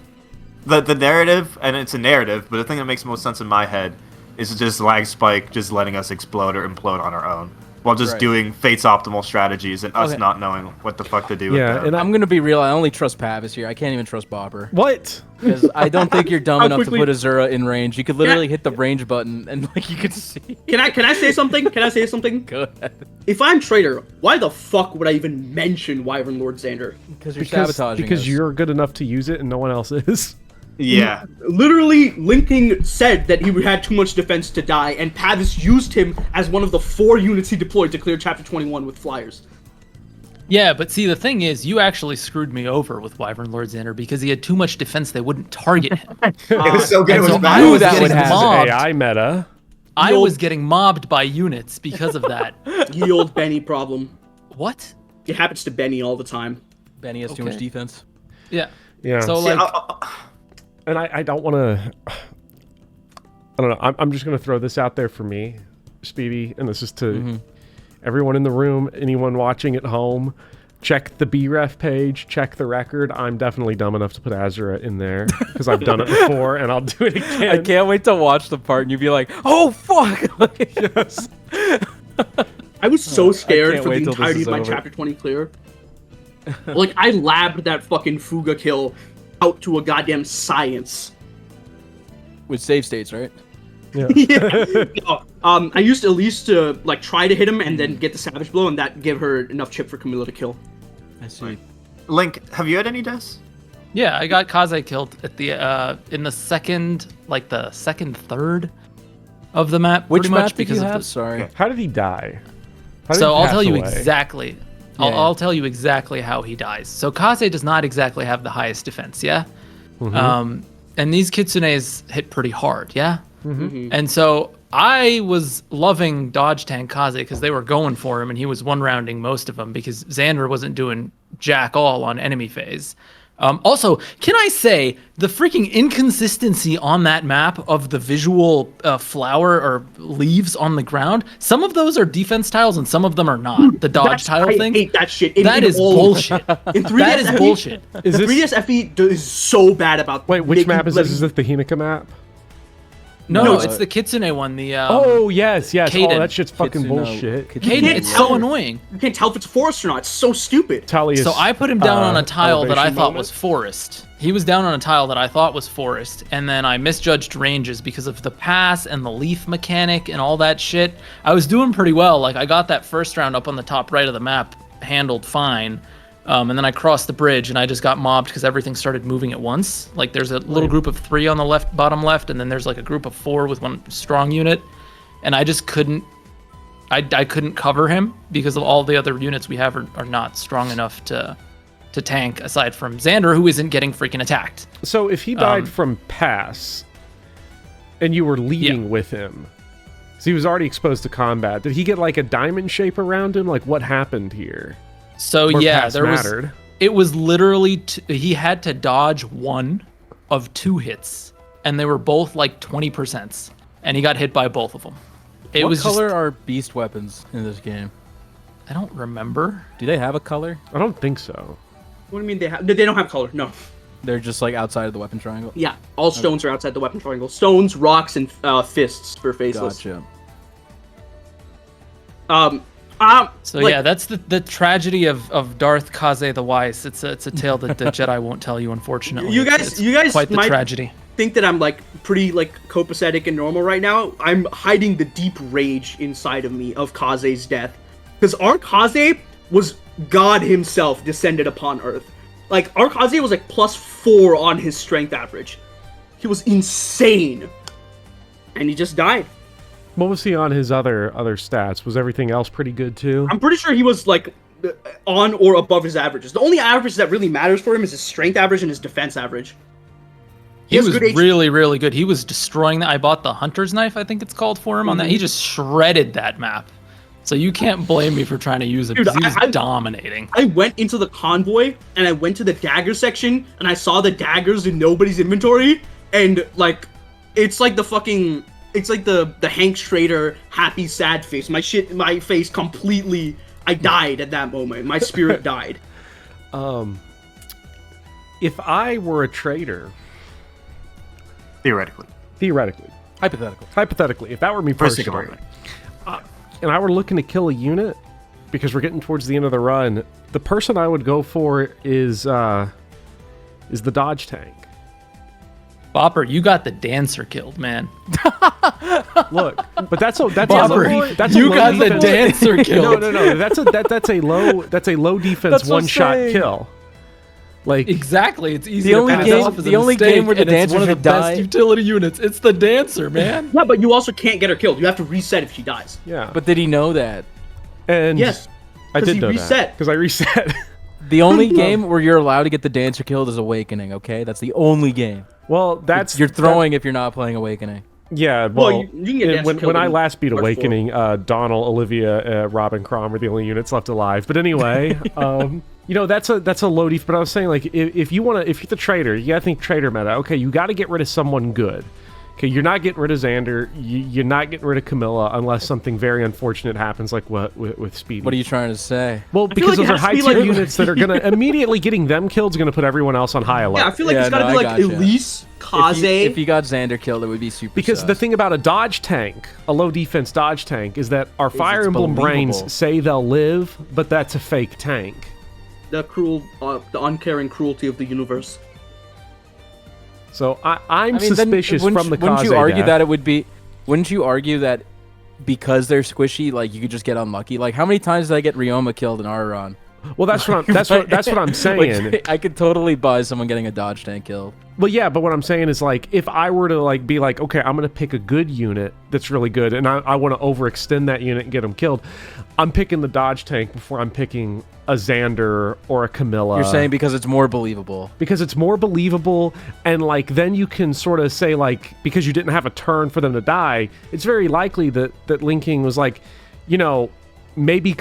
the narrative, and it's a narrative, but the thing that makes most sense in my head is just Lag Spike just letting us explode or implode on our own, while just Right. doing Fate's optimal strategies and us Okay. not knowing what the fuck to do Yeah, with them. and I'm gonna be real. I only trust Pavis here. I can't even trust Bopper What? because I don't think you're dumb How enough quickly- to put Azura in range. You could literally hit the range button and like you could see. Can I say something? Can I say something? Go ahead. If I'm traitor, why the fuck would I even mention Wyvern Lord Xander? Because you're sabotaging because us. you're good enough to use it and no one else is. Yeah, Literally, Linking said that he had too much defense to die, and Pavis used him as one of the 4 units he deployed to clear Chapter 21 with flyers. Yeah, but see, the thing is, you actually screwed me over with Wyvern Lord Xander because he had too much defense they wouldn't target him. it was so good. and It so was I bad. was that would getting happen. mobbed. AI meta. I was getting mobbed by units because of that. Ye old Benny problem. What? It happens to Benny all the time. Benny has too much Okay. defense. Yeah. Yeah. So See, like, And I don't want to. I don't know. I'm just going to throw this out there for me, Speedy, and this is to everyone in the room, anyone watching at home. Check the BREF page, check the record. I'm definitely dumb enough to put Azura in there because I've done it before and I'll do it again. I can't wait to watch the part and you'd be like, "Oh fuck!" Yes. I was so scared can't for the wait till this entirety is of my over. Chapter 20 clear. Like, I labbed that fucking Fuga kill out to a goddamn science. With save states, right? Yeah. Yeah. No, I used Elise to, like, try to hit him and then get the Savage Blow, and that gave her enough chip for Camilla to kill. I see. Link, have you had any deaths? yeah, I got Kaze killed at the in the second, third of the map. Which pretty map much did because you of have? the, Sorry. Okay. How did he die? How did So he I'll pass tell you away? exactly. Yeah. I'll tell you exactly how he dies. So Kaze does not exactly have the highest defense, yeah. And these kitsunes hit pretty hard, yeah. And so I was loving dodge tank Kaze because they were going for him, and he was one rounding most of them because Xander wasn't doing jack all on enemy phase. Also, can I say the freaking inconsistency on that map of the visual flower or leaves on the ground? Some of those are defense tiles and some of them are not. The dodge tile I thing? hate that shit. That is bullshit. In 3DS That is FE, bullshit. Is the this- 3DS FE is so bad about Wait, which making map is this? bloody- Is this the Himika map? No, it's the Kitsune one. The Oh yes. Oh, Kaden. that shit's fucking Kitsune, bullshit. Kaden, can't it's tell. so annoying. You can't tell if it's forest or not. It's so stupid. Tullius, So I put him down on a tile that I elevation thought moment. was forest. He was down on a tile that I thought was forest, and then I misjudged ranges because of the pass and the leaf mechanic and all that shit. I was doing pretty well. Like I got that first round up on the top right of the map handled fine. And then I crossed the bridge and I just got mobbed because everything started moving at once. Like there's a little group of 3 on the left, bottom left, and then there's like a group of 4 with one strong unit. And I just couldn't, I couldn't cover him because of all the other units we have are not strong enough to tank aside from Xander, who isn't getting freaking attacked. So if he died from pass, and you were leading with him, so he was already exposed to combat, did he get like a diamond shape around him? Like what happened here? So Where yeah, pass there was. mattered. It was literally he had to dodge 1 of 2 hits, and they were both like 20%, and he got hit by both of them. It What was color just, are beast weapons in this game? I don't remember. Do they have a color? I don't think so. What do you mean they have? They don't have color. No. They're just like outside of the weapon triangle. Yeah, all stones are outside the weapon triangle. Stones, rocks, and fists for faceless. Gotcha. So Like- yeah, that's the tragedy of Darth Kaze the Wise. It's a tale that the Jedi won't tell you, unfortunately. You It's guys quite the might tragedy. think that I'm like pretty like copacetic and normal right now. I'm hiding the deep rage inside of me of Kaze's death, because our Kaze was God himself descended upon Earth. Like our Kaze was like +4 on his strength average. He was insane, and he just died. What was he on his other stats? Was everything else pretty good too? I'm pretty sure he was like on or above his averages. The only average that really matters for him is his strength average and his defense average. He has was good HP. really, really good. He was destroying that. I bought the Hunter's Knife, I think it's called, for him on that. He just shredded that map. So you can't blame me for trying to use it, Dude, because he was I- dominating. I went into the convoy and I went to the dagger section and I saw the daggers in nobody's inventory, and like it's like the fucking the Hank Schrader happy sad face. My face completely, I died at that moment. My spirit died. If I were a trader, Theoretically. hypothetically, if that were me For the sake of personally, argument. and I were looking to kill a unit, because we're getting towards the end of the run, the person I would go for is the dodge tank. Bopper, you got the dancer killed, man. Look, but that's a Bopper, that's you a low got the defense- dancer killed. No. That's a low defense That's what I'm one-shot saying. kill. Like Exactly, it's easy The to only pass game- off as a the only mistake, game where the and it's dancer one of the should best die- utility units. It's the dancer, man. Yeah, but you also can't get her killed. You have to reset if she dies. yeah, But did he know that? and Yes, I 'cause did he know reset. because I reset. The only game where you're allowed to get the dancer killed is Awakening, okay? That's the only game. Well, that's You're throwing if you're not playing Awakening. Yeah, Well, well, you can get dancer when killed I in last beat March Awakening, Donald, Olivia, Rob, and Crom were the only units left alive. But anyway, that's a low def. But I was saying, like, if you're the trader, you gotta think trader meta. Okay, you got to get rid of someone good. Okay, you're not getting rid of Xander. You're not getting rid of Camilla unless something very unfortunate happens, like what with Speedy. What are you trying to say? Well, because like it those are has to high be, tier like- units that are gonna immediately getting them killed is gonna put everyone else on high alert. Yeah, I feel like Yeah, it's gotta no, be I like gotcha. Elise, Kaze. If you got Xander killed, it would be super Because sus. the thing about a dodge tank, a low defense dodge tank, is that our Fire it's Emblem brains believable. say they'll live, but that's a fake tank. the uncaring cruelty of the universe. So I'm I mean, then suspicious wouldn't from the you- Wouldn't you Kaze argue death. that it would be? Wouldn't you argue that because they're squishy, like you could just get unlucky? Like how many times did I get Ryoma killed in our run? Well, that's what I'm saying. Like, I could totally buy someone getting a dodge tank killed. Well, yeah, but what I'm saying is, like, if I were to like be like, okay, I'm gonna pick a good unit that's really good, and I want to overextend that unit and get them killed, I'm picking the dodge tank before I'm picking a Xander or a Camilla. You're saying because it's more believable. Because it's more believable, and like then you can sort of say, like, because you didn't have a turn for them to die, it's very likely that Linking was like, maybe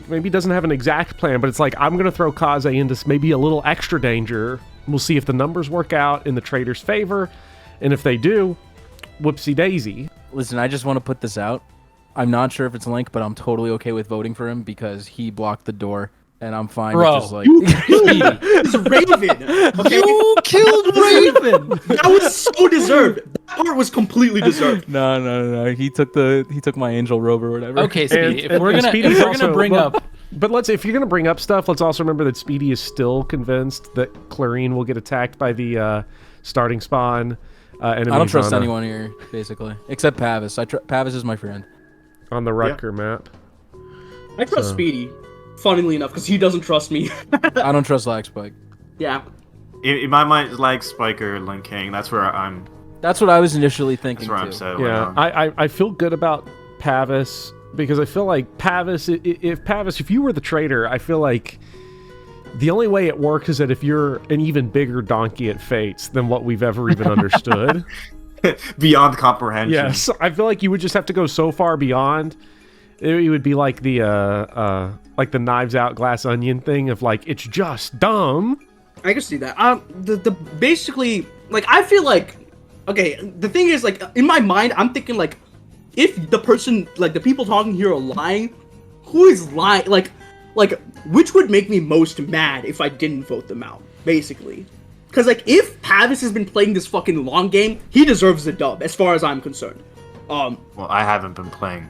maybe doesn't have an exact plan, but it's like, I'm gonna throw Kaze into maybe a little extra danger. We'll see if the numbers work out in the trader's favor, and if they do, whoopsie daisy. Listen, I just want to put this out. I'm not sure if it's Link, but I'm totally okay with voting for him because he blocked the door and I'm fine Bro, with just like. You killed this Raven. Okay, You killed Raven. that was so deserved. That part was completely deserved. No. He took my angel robe or whatever. Okay, Speedy. And if we're Speedy's gonna also- bring well, up, But if you're gonna bring up stuff, let's also remember that Speedy is still convinced that Clarine will get attacked by the starting spawn. Enemies I don't trust on anyone here, basically, except Pavis. Pavis is my friend. on the Rutger map. I trust Speedy, funnily enough, because he doesn't trust me. I don't trust Lag Spike. Yeah. In my mind, like Spiker, Link King. That's where I'm. That's what I was initially thinking That's where I'm too. settling Yeah, on. I feel good about Pavis because I feel like Pavis. If you were the traitor, I feel like the only way it works is that if you're an even bigger donkey at Fates than what we've ever even understood. Beyond comprehension. Yes, I feel like you would just have to go so far beyond. It would be like the Knives Out Glass Onion thing of like it's just dumb. I can see that. The basically, like, I feel like, okay, the thing is, like, in my mind, I'm thinking, like, if the person, like, the people talking here are lying, who is lying? Like, which would make me most mad if I didn't vote them out, basically. Because, like, if Pavis has been playing this fucking long game, he deserves a dub, as far as I'm concerned. Well, I haven't been playing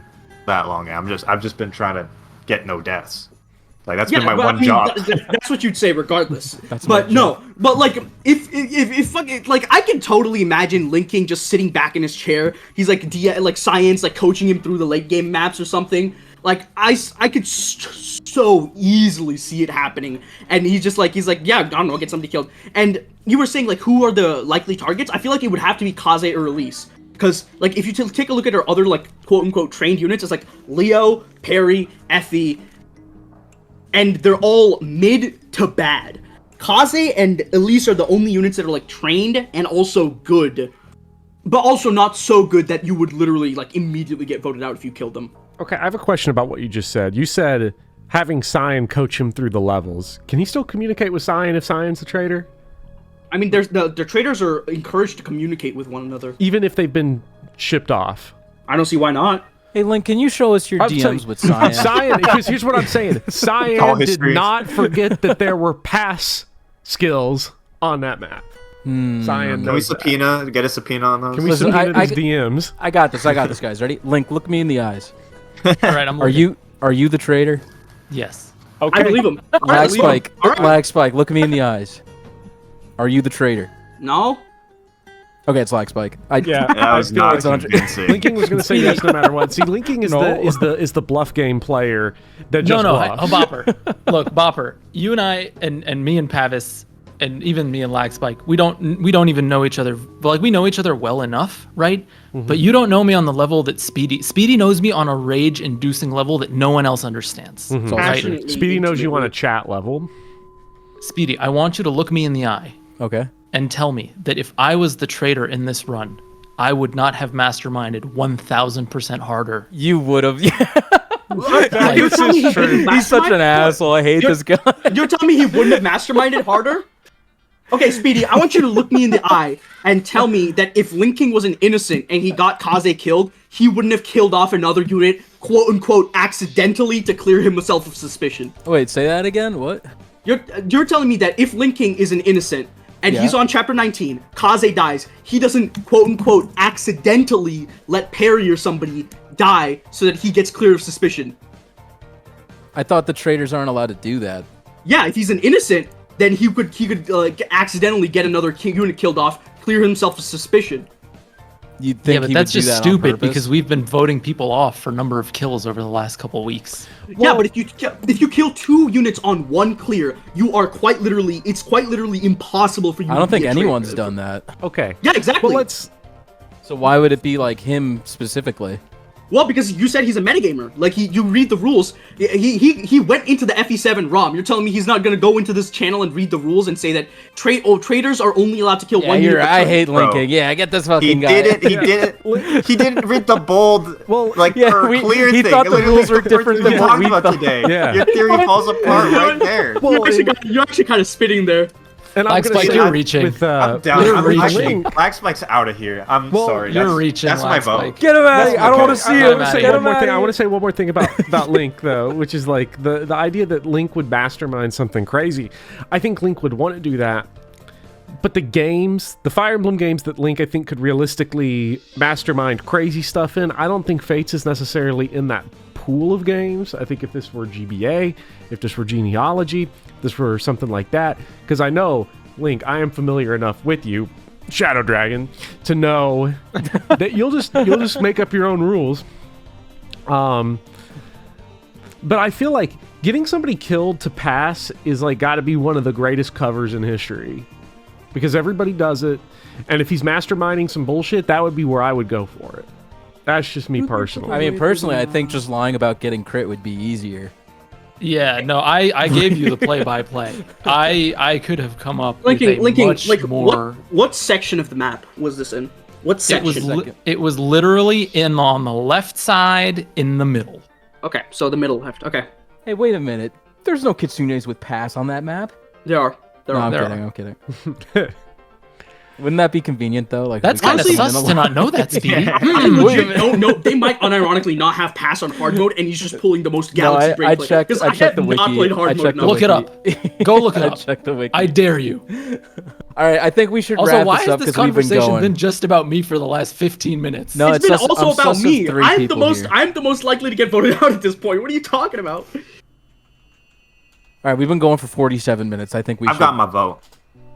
that long. I've just been trying to get no deaths. Like that's been my but, one I mean, job. That's what you'd say, regardless. That's my but no, but like if fucking like I can totally imagine Linking just sitting back in his chair. He's like science like coaching him through the late game maps or something. Like I could so easily see it happening, and he's like yeah, I don't know, get somebody killed. And you were saying like who are the likely targets? I feel like it would have to be Kaze or Elise. Because, like, if you take a look at her other, like, quote-unquote trained units, it's like Leo, Perry, Effie, and they're all mid to bad. Kaze and Elise are the only units that are, like, trained and also good. But also not so good that you would literally, like, immediately get voted out if you killed them. Okay, I have a question about what you just said. You said having Cyan coach him through the levels. Can he still communicate with Cyan if Cyan's a traitor? I mean, the traders are encouraged to communicate with one another. Even if they've been shipped off? I don't see why not. Hey, Link, can you show us your DMs with Cyan? Cyan, because here's what I'm saying. All Cyan did histories. not forget that there were pass skills on that map. Cyan Can we knows that. get a subpoena on those? Can we Listen, subpoena I- these DMs? I got this, guys. Ready? Link, look me in the eyes. all right, I'm. Are looking. you the traitor? Yes. I believe him. Lag Spike, All right. Lag Spike, look me in the eyes. Are you the traitor? No? Okay, it's Lag Spike. Yeah, That I was feel not like convincing. Linking was going to say yes no matter what. See, Linking is No. the bluff game player that just No, bluffs. Bopper. Look, Bopper, you and I and me and Pavis and even me and Lag Spike, we don't even know each other. Like we know each other well enough, right? But you don't know me on the level that Speedy knows me on a rage-inducing level that no one else understands. It's all Right. true. Speedy knows you on a chat level. Speedy, I want you to look me in the eye Okay. and tell me that if I was the traitor in this run, I would not have masterminded 1,000% harder. You would have. Like, You're telling me he wouldn't He's such an mastermind? asshole. I hate this guy. You're telling me he wouldn't have masterminded harder? Okay, Speedy, I want you to look me in the eye and tell me that if Linking was an innocent and he got Kaze killed, he wouldn't have killed off another unit, quote-unquote, accidentally to clear himself of suspicion. Wait, say that again? What? You're telling me that if Linking is an innocent and Yeah. he's on chapter 19, Kaze dies, he doesn't quote-unquote accidentally let Perry or somebody die so that he gets clear of suspicion. I thought the traders aren't allowed to do that. Yeah, if he's an innocent, then he could accidentally get another unit killed off, clear himself of suspicion. You'd think yeah, but he that's would do just that on stupid purpose. because we've been voting people off for number of kills over the last couple weeks. Yeah, but if you kill 2 units on 1 clear, it's quite literally impossible for you. I don't to be think a anyone's traitor. done that. Okay. Yeah, exactly. Well, let's. So why would it be like him specifically? Well, because you said he's a metagamer. Like you read the rules. He went into the FE7 ROM. You're telling me he's not gonna go into this channel and read the rules and say that traders are only allowed to kill one unit. I hate Bro. linking. Yeah, I get this He fucking guy. did it. He did it. He didn't read the bold, like yeah, or we- clear he thing. thought the Literally rules were the first different thing than we what talked we about thought. today. Yeah. Your theory falls apart right there. You actually kind of spitting there. And I'm Lag gonna Spike, say you're reaching. With, I'm down. You're I'm reaching. actually, Lag Spike's out of here. I'm sorry. you're That's, reaching, That's my Lag vote. Spike. Get him out of here. I don't want to Okay. see I'm him. out Say of here. one more thing. I want to say one more thing about Link, though, which is like the idea that Link would mastermind something crazy. I think Link would want to do that. But the games, the Fire Emblem games that Link, I think, could realistically mastermind crazy stuff in, I don't think Fates is necessarily in that pool of games. I think if this were GBA, if this were Genealogy, if this were something like that, because I know, Link, I am familiar enough with you, Shadow Dragon, to know that you'll just make up your own rules. But I feel like getting somebody killed to pass is like got to be one of the greatest covers in history. Because everybody does it, and if he's masterminding some bullshit, that would be where I would go for it. That's just me personally. I mean, personally, I think just lying about getting crit would be easier. Yeah, no, I gave you the play-by-play. I could have come up with a Linking, much like more. what section of the map was this in? What It section? was it was literally in on the left side in the middle. Okay, so the middle left. Okay, Hey, wait a minute. There's no kitsunes with pass on that map. there are. There No, are. I'm kidding. I'm kidding. Wouldn't that be convenient though? Like That's we kind of could sus summon to a not know that, Speedy. I legit don't know. They might unironically not have pass on hard mode, and he's just pulling the most No, galaxy I great play. checked. Because I checked the have wiki. not played hard I mode checked the enough. Look it wiki. up. Go look it I up. checked the wiki. I dare you. All right, I think we should Also, wrap why this has up this because we've been conversation going. been just about me for the last 15 minutes? No, It's been sus- also I'm about sus of me. 3 I'm the people most. here. I'm the most likely to get voted out at this point. What are you talking about? All right, we've been going for 47 minutes. I think we I've should. got my vote.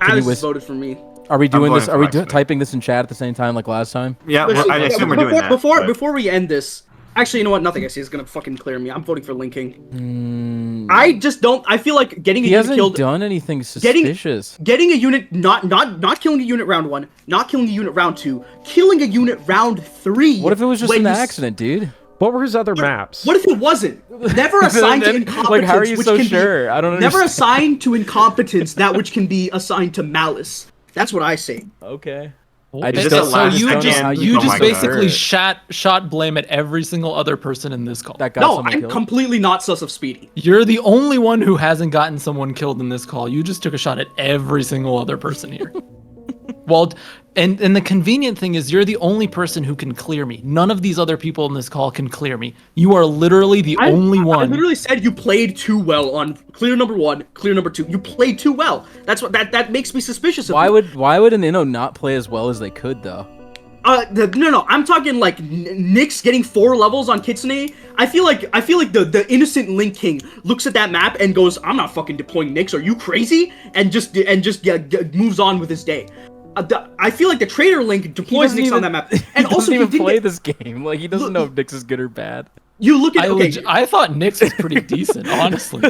Alice whis- voted for me. Are we doing this? voting Are we for Alex. typing this in chat at the same time like last time? Yeah, Listen, I assume we're doing that. but- Before we end this, actually, you know what? Nothing I see is gonna fucking clear me. I'm voting for linking. Mm, I just don't. I feel like getting a he unit hasn't killed. done anything Getting- suspicious. Getting a unit, not killing a unit round 1, not killing a unit round 2, killing a unit round 3. What if it was just when an you accident, dude? What were his other maps? What if it wasn't? Never assigned to Then, incompetence. like, how are you which so can sure? I don't Never understand. assigned to incompetence that which can be assigned to malice. That's what I say. Okay. Is I this just the don't So last you understand just how again? you Oh just my God. basically shot blame at every single other person in this call. that got No, someone I'm killed. completely not sus of Speedy. You're the only one who hasn't gotten someone killed in this call. You just took a shot at every single other person here. Well, and the convenient thing is you're the only person who can clear me. None of these other people in this call can clear me. You are literally the only I one. literally said you played too well on clear number 1, clear number 2. You played too well. That's what that makes me suspicious of Why you. would an Inno not play as well as they could though? No, I'm talking like Nyx getting 4 levels on Kitsune. I feel like the innocent Link King looks at that map and goes, "I'm not fucking deploying Nyx. Are you crazy?" And just moves on with his day. I feel like the traitor Link deploys doesn't Nyx on even- that map, He and also doesn't he even didn't play get- this game. Like he doesn't know if Nyx is good or bad. You look at okay. I thought Nyx was pretty decent, honestly.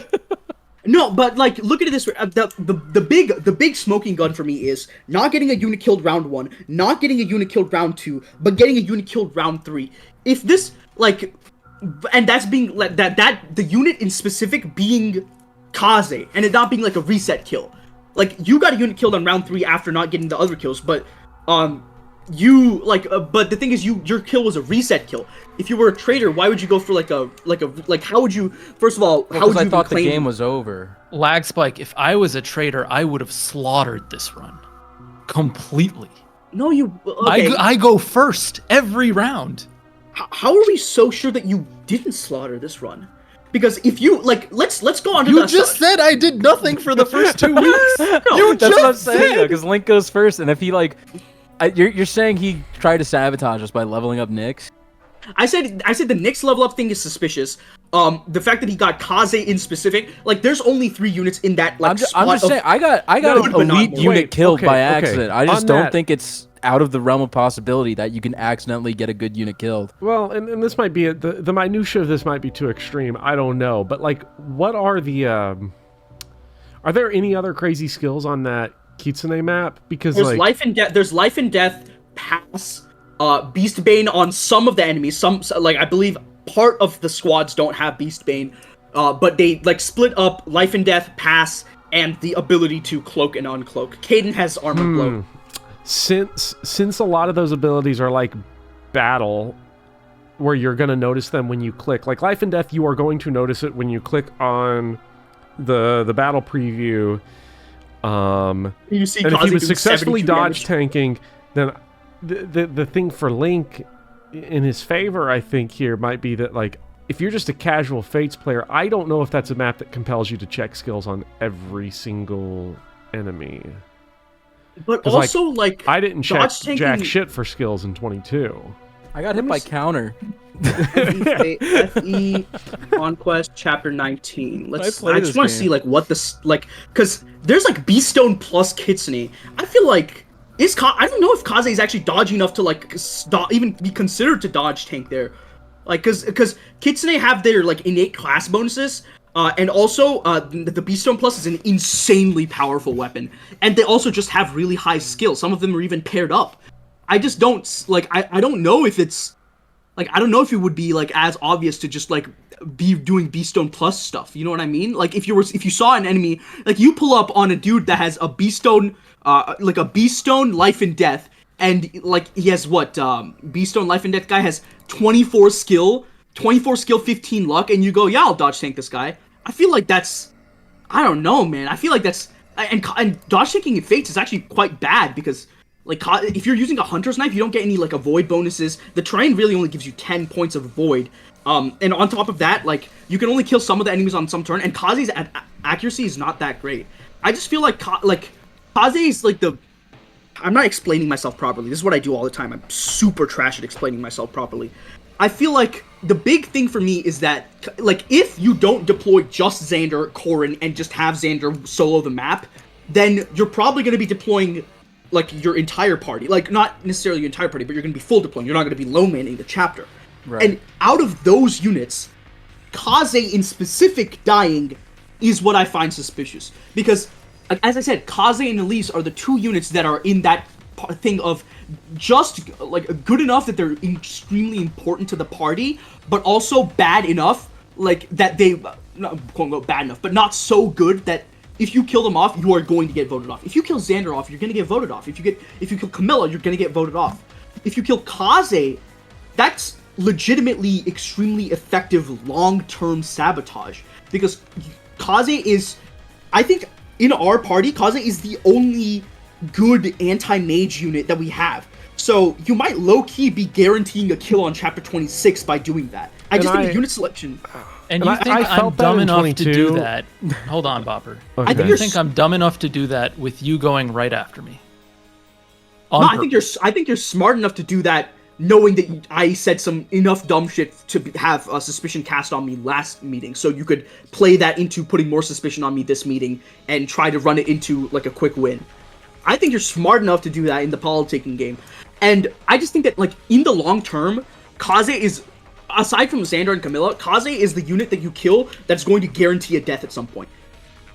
No, but like, look at it this way. The big smoking gun for me is not getting a unit killed round 1, not getting a unit killed round 2, but getting a unit killed round 3. If this like, and that's being like that the unit in specific being Kaze and it not being like a reset kill. Like you got a unit killed on round 3 after not getting the other kills, but you like but the thing is your kill was a reset kill. If you were a traitor, why would you go for like how would you, first of all, how would Because you I thought the claim game was over. Lag Spike, if I was a traitor, I would have slaughtered this run. Completely. No, you okay. I go first every round. How are we so sure that you didn't slaughter this run? Because if you like, let's go on to You the just said I did nothing for the first 2 weeks. You That's what I'm just saying though, said. because Link goes first, and if he like, you're saying he tried to sabotage us by leveling up Nyx. I said the Nyx level up thing is suspicious. The fact that he got Kaze in specific, like there's only 3 units in that like I'm just squad saying, I got No, an but not elite more. unit Wait, killed okay, by okay. accident. I just On don't that- think it's out of the realm of possibility that you can accidentally get a good unit killed. Well, and this might be the minutia of this might be too extreme. I don't know, but like, what are the are there any other crazy skills on that Kitsune map? Because There's like, life and death. There's life and death pass. Beast Bane on some of the enemies. Some like I believe part of the squads don't have Beast Bane, but they like split up life and death pass and the ability to cloak and uncloak. Caden has armor blow. since a lot of those abilities are like battle, where you're gonna notice them when you click, like life and death, you are going to notice it when you click on the battle preview. You see, And if Kaze he was doing successfully 72 dodge damage. tanking, then the thing for Link in his favor, I think, here might be that, like, if you're just a casual Fates player, I don't know if that's a map that compels you to check skills on every single enemy. But 'Cause, also, like, I didn't check dodge tanking. jack shit for skills in 22. I got hit by counter. FE Conquest Chapter 19. I Let's. played I this just want to game. see like what this like, because there's like Beastone plus Kitsune. I feel like I don't know if Kaze is actually dodgy enough to like even be considered to dodge tank there, like because Kitsune have their like innate class bonuses. And also, the Beastone Plus is an insanely powerful weapon, and they also just have really high skill. Some of them are even paired up. I just don't like. I don't know if it's like I don't know if it would be like as obvious to just like be doing Beastone Plus stuff. You know what I mean? Like if you saw an enemy, like you pull up on a dude that has a Beastone, like a Beastone Life and Death, and like he has what Beastone Life and Death guy has 24 skill, 15 luck, and you go, yeah, I'll dodge tank this guy. I feel like that's, I don't know, man. I feel like that's and dodge tanking in Fates is actually quite bad because like if you're using a Hunter's Knife, you don't get any like avoid bonuses. The terrain really only gives you 10 points of avoid. And on top of that, like you can only kill some of the enemies on some turn, and Kaze's accuracy is not that great. I just feel like Kaze is like the. I'm not explaining myself properly. This is what I do all the time. I'm super trash at explaining myself properly. I feel like the big thing for me is that, like, if you don't deploy just Xander, Corrin, and just have Xander solo the map, then you're probably going to be deploying, like, your entire party. Like, not necessarily your entire party, but you're going to be full deploying. You're not going to be low-manning the chapter. Right. And out of those units, Kaze in specific dying is what I find suspicious. Because, like, as I said, Kaze and Elise are the two units that are in that thing of just like good enough that they're extremely important to the party, but also bad enough like that they not quote unquote bad enough, but not so good that if you kill them off, you are going to get voted off. If you kill Xander off, you're gonna get voted off. If you kill Camilla, you're gonna get voted off. If you kill Kaze, that's legitimately extremely effective long-term sabotage because Kaze is, I think, in our party, Kaze is the only good anti-mage unit that we have. So you might low-key be guaranteeing a kill on Chapter 26 by doing that. I just think the unit selection... And And you I think I'm felt that dumb in enough to 22. do that? Hold on, Bopper. Okay. I think You you're think I'm dumb enough to do that with you going right after me? No, I think you're smart enough to do that, knowing that I said some enough dumb shit to have a suspicion cast on me last meeting, so you could play that into putting more suspicion on me this meeting and try to run it into like a quick win. I think you're smart enough to do that in the politicking game, and I just think that like in the long term, Kaze is, aside from Xander and Camilla, Kaze is the unit that you kill that's going to guarantee a death at some point.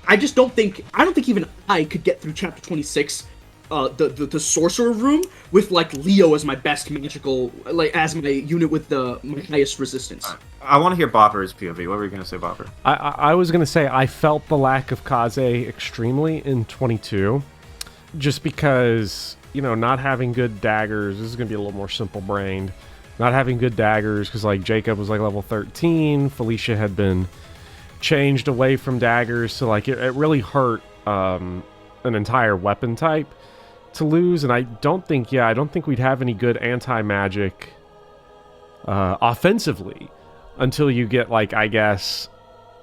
I don't think even I could get through Chapter 26. The sorcerer room with like Leo as my best magical, like as my unit with my highest resistance. I want to hear Bopper's POV. What were you going to say, Bopper? I was going to say I felt the lack of Kaze extremely in 22, just because, you know, not having good daggers, this is going to be a little more simple-brained, not having good daggers, because, like, Jacob was, like, level 13, Felicia had been changed away from daggers, so, like, it really hurt an entire weapon type to lose, and I don't think we'd have any good anti-magic offensively until you get, like, I guess,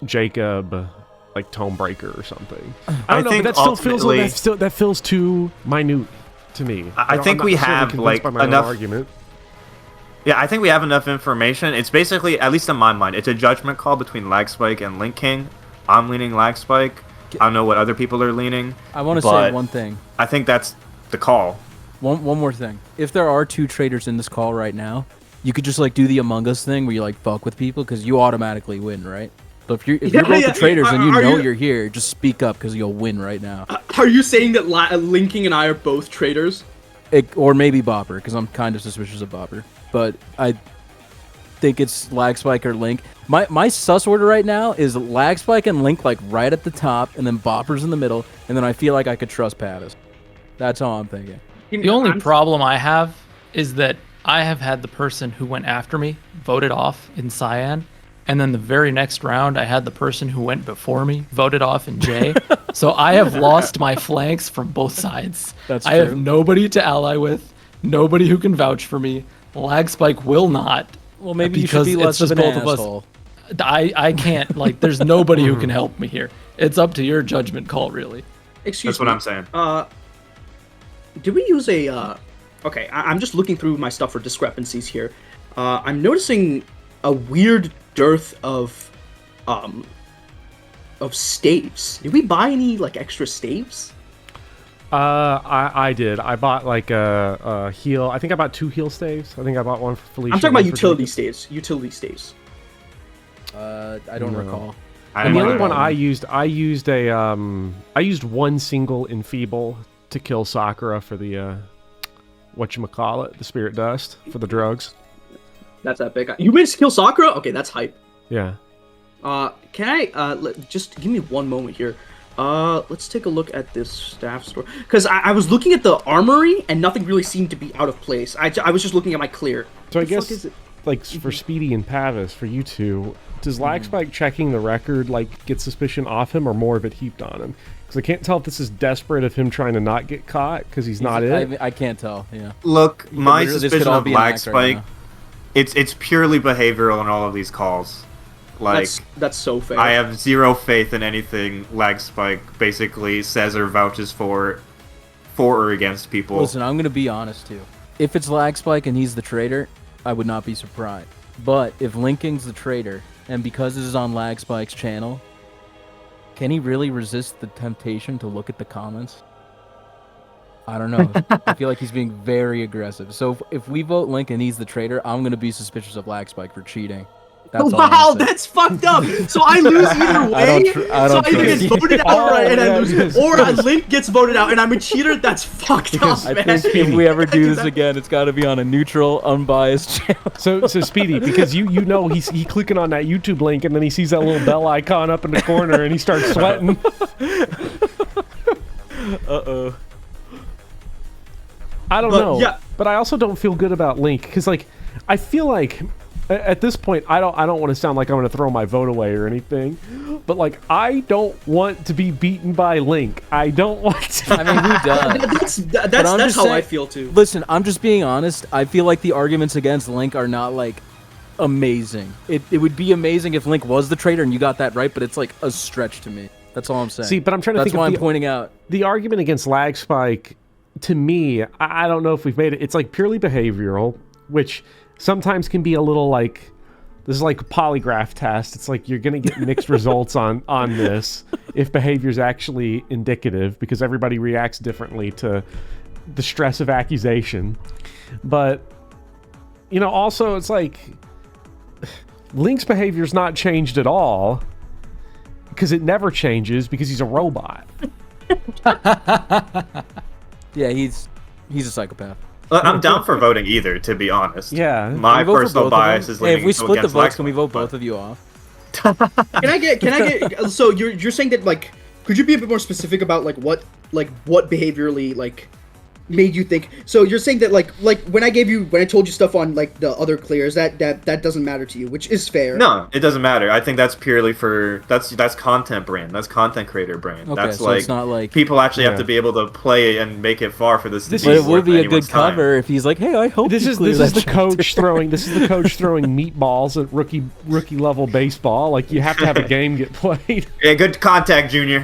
Jacob, like Tomebreaker or something. I don't know, think but that still feels like ultimately- that feels too minute to me. I think we have, like, by my own enough- argument. Yeah, I think we have enough information. It's basically, at least in my mind, it's a judgment call between Lag Spike and Link King. I'm leaning Lag Spike. I don't know what other people are leaning. I want to say but one thing. I think that's the call. One more thing. If there are two traders in this call right now, you could just like do the Among Us thing where you like fuck with people because you automatically win, right? So if you're both the traders and you know you're here, just speak up because you'll win right now. Are you saying that Linking and I are both traitors? Or maybe Bopper, because I'm kind of suspicious of Bopper. But I think it's Lag Spike or Link. My sus order right now is Lag Spike and Link like right at the top, and then Bopper's in the middle, and then I feel like I could trust Pattis. That's all I'm thinking. The only problem I have is that I have had the person who went after me voted off in Cyan, and then the very next round, I had the person who went before me voted off in J. So I have lost my flanks from both sides. That's I have true. nobody to ally with, nobody who can vouch for me. Lag Spike will not. Well, maybe you should because be it's less of just an both of us. asshole. I can't, like, there's nobody who can help me here. It's up to your judgment call, really. Excuse That's what me. I'm saying. Did we use a? Okay, I'm just looking through my stuff for discrepancies here. I'm noticing a weird dearth of staves. Did we buy any like extra staves? I did. I bought like a heal. I think I bought 2 heal staves. I think I bought one for Felicia. I'm talking about one for utility Jacob. staves. Utility staves. I don't recall. And the didn't only one buy I used one single enfeeble to kill Sakura for the whatchamacallit, the spirit dust for the drugs. That's epic. You managed to kill Sakura? Okay, that's hype. Yeah. Can I just give me one moment here? Let's take a look at this staff store because I was looking at the armory and nothing really seemed to be out of place. I was just looking at my clear. So I What the fuck guess is it? like for Speedy and Pavis, for you two, does Lagspike checking the record like get suspicion off him or more of it heaped on him? Because I can't tell if this is desperate of him trying to not get caught because he's not it. I can't tell. Yeah. Look, my literally- this could suspicion all of be an lag act right spike, it's purely behavioral in all of these calls. Like, That's so fair. I have zero faith in anything lag spike basically says or vouches for or against people. Listen, I'm gonna be honest too. If it's Lag Spike and he's the traitor, I would not be surprised. But if Linking's the traitor, and because this is on Lag Spike's channel, can he really resist the temptation to look at the comments? I don't know. I feel like he's being very aggressive. So if we vote Link and he's the traitor, I'm gonna be suspicious of Lag Spike for cheating. That's all I'm Wow, saying. that's fucked up. So I lose either way. I don't either trust get voted out Oh, right, and I yeah, lose, because- or Link gets voted out and I'm a cheater. That's fucked up, I man. think if we ever do Dude, this that- again, it's got to be on a neutral, unbiased channel. So Speedy, because you know he's clicking on that YouTube link and then he sees that little bell icon up in the corner and he starts sweating. I don't But, know. yeah. But I also don't feel good about Link because like I feel like at this point I don't want to sound like I'm going to throw my vote away or anything. But like I don't want to be beaten by Link. I don't want to. I mean, who does? That's just how I saying- feel too. Listen, I'm just being honest. I feel like the arguments against Link are not like amazing. It would be amazing if Link was the traitor and you got that right, but it's like a stretch to me. That's all I'm saying. See, but I'm trying to That's think why of I'm pointing out. the argument against lag spike. To me, I don't know if we've made it. It's like purely behavioral, which sometimes can be a little like this is like a polygraph test. It's like you're gonna get mixed results on this if behavior's actually indicative because everybody reacts differently to the stress of accusation. But you know, also it's like Link's behavior's not changed at all because it never changes because he's a robot. Yeah, he's a psychopath. I'm down for voting either, to be honest. Yeah. My Can we vote for personal both of them? bias is Hey, leaning if we split the against votes, Lex can we vote but- both of you off? Can I get? So you're saying that like, could you be a bit more specific about like what behaviorally like made you think? So you're saying that like when I told you stuff on like the other clears that doesn't matter to you, which is fair. No, it doesn't matter. I think that's purely for that's content brand. That's content creator brand. Okay, that's so like it's not like- people actually have Yeah. to be able to play and make it far for this. to This be But it worth would be a good anyone's time. cover if he's like, "Hey, I hope This you is clear the that chapter." coach throwing meatballs at rookie level baseball. Like you have to have a game get played. Yeah, good contact, Junior.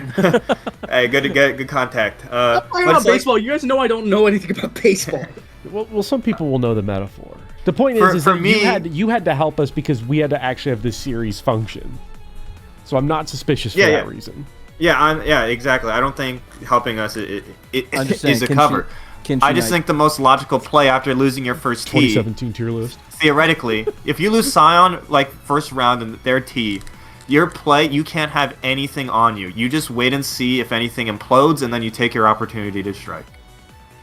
Hey, good contact. I'm talking but about it's like- baseball. You guys know I don't know anything about baseball. Well, some people will know the metaphor. The point is For that me- you had to help us because we had to actually have this series function. So I'm not suspicious for Yeah, that yeah. reason. Yeah, exactly. I don't think helping us I'm just saying, is a can cover. she I just not- think the most logical play after losing your first T, 2017 tier list. theoretically, if you lose Scion like first round in their T, your play you can't have anything on you. You just wait and see if anything implodes, and then you take your opportunity to strike.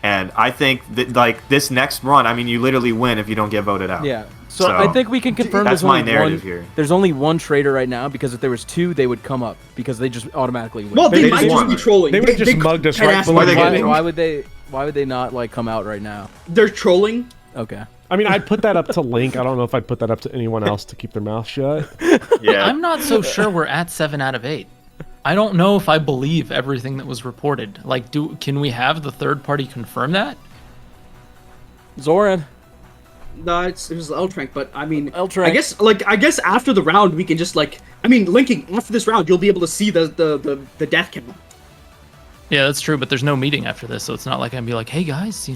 And I think that like this next run, I mean, you literally win if you don't get voted out. Yeah. So I think we can confirm that's there's my only narrative one. here. There's only one traitor right now because if there was two, they would come up because they just automatically win. Well, they They might just just won. be trolling. They would've just mugged us right asked below the me. game. why would they not like come out right now? They're trolling. Okay. I mean, I'd put that up to Link. I don't know if I'd put that up to anyone else to keep their mouth shut. Yeah. I'm not so sure we're at 7 out of 8. I don't know if I believe everything that was reported. Like, can we have the third party confirm that? Zoran. No, it was L-Trank, but I mean, L-Trank. I guess after the round we can just linking after this round you'll be able to see the death count. Yeah, that's true, but there's no meeting after this, so it's not like I'd be like, hey guys,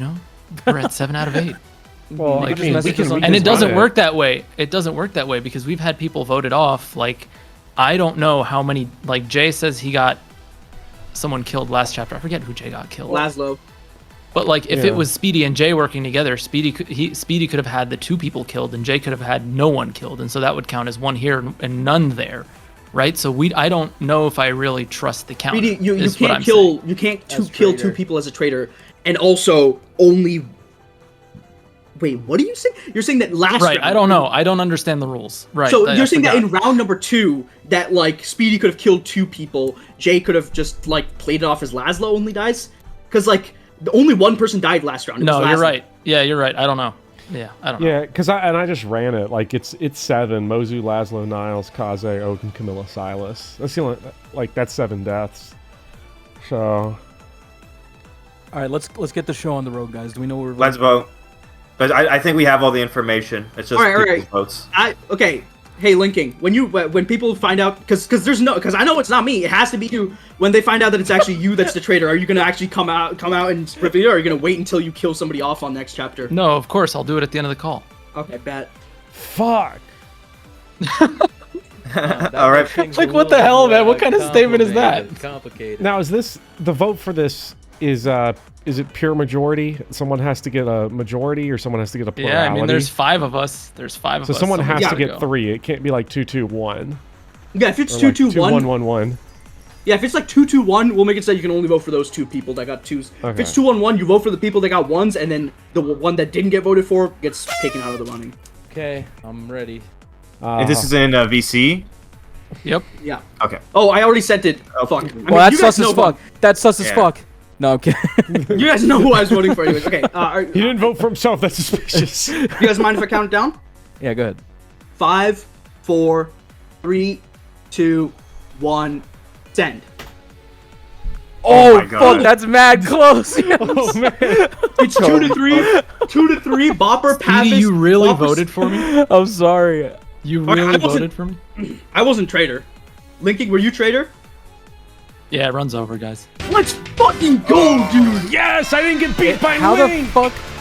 we're at 7 out of 8. Well, Like, I mean, we can and it doesn't run work that way. It doesn't work that way because we've had people voted off. Like, I don't know how many. Like, Jay says he got someone killed last chapter. I forget who Jay got killed. Laszlo. But like, if Yeah. it was Speedy and Jay working together, Speedy could have had the 2 people killed, and Jay could have had no one killed, and so that would count as 1 here and none there, right? So I don't know if I really trust the count. Speedy, you can't kill kill 2 people as a traitor, and also only. Wait, what are you saying? You're saying that last Right, round, I don't know. I don't understand the rules. Right. So I you're saying that forgot. in round number 2, that like Speedy could have killed 2 people, Jay could have just like played it off as Laszlo only dies, because like only 1 person died last round. It No, was you're Laszlo. right. Yeah, you're right. I don't know. Yeah, I don't know. Yeah, because I just ran it. Like, it's 7. Mozu, Laszlo, Niles, Kaze, Odin, Camilla, Silas. That's the only, that's 7 deaths. So... All right, let's get the show on the road, guys. Do we know where we're Let's vote. But I think we have all the information. It's just All right. people's votes. Okay. Hey, linking. When people find out, because I know it's not me. It has to be you. When they find out that it's actually you that's the traitor, are you gonna actually come out and reveal, or are you gonna wait until you kill somebody off on next chapter? No, of course. I'll do it at the end of the call. Okay, bet. Fuck! All right. Like, what the hell, man? What kind of statement is that? Complicated. Now, is this... The vote for this is it pure majority? Someone has to get a majority, or someone has to get a plurality? Yeah, I mean, there's 5 of us. There's 5 of So us. someone has to gotta get go. 3. It can't be like 2-2-1. Yeah, if it's Or like 2-2-1, 2-1-1-1. yeah, if it's like 2-2-1, we'll make it so you can only vote for those 2 people that got 2s. If Okay. it's 2-1-1, you vote for the people that got 1s, and then the one that didn't get voted for gets taken out of the running. Okay, I'm ready. And this is in VC? Yep. Yeah. Okay. Oh, I already sent it. Fuck. I mean, Well, that's you guys sus as know fuck. That's sus as Yeah. fuck. No, okay. You guys know who I was voting for anyways. Okay. He didn't vote for himself. That's suspicious. You guys mind if I count it down? Yeah, go ahead. 5, 4, 3, 2, 1, send. Oh, my God. fuck, that's mad close. Oh, man. It's 2-3. 2-3. Bopper, Speedy, Pavis. you really Bopper- voted for me? I'm sorry. You Okay, really I wasn't- voted for me? I wasn't traitor. Linking, were you traitor? Yeah, it runs over, guys. Let's fucking go, dude. Yes! I didn't get beat by How Link!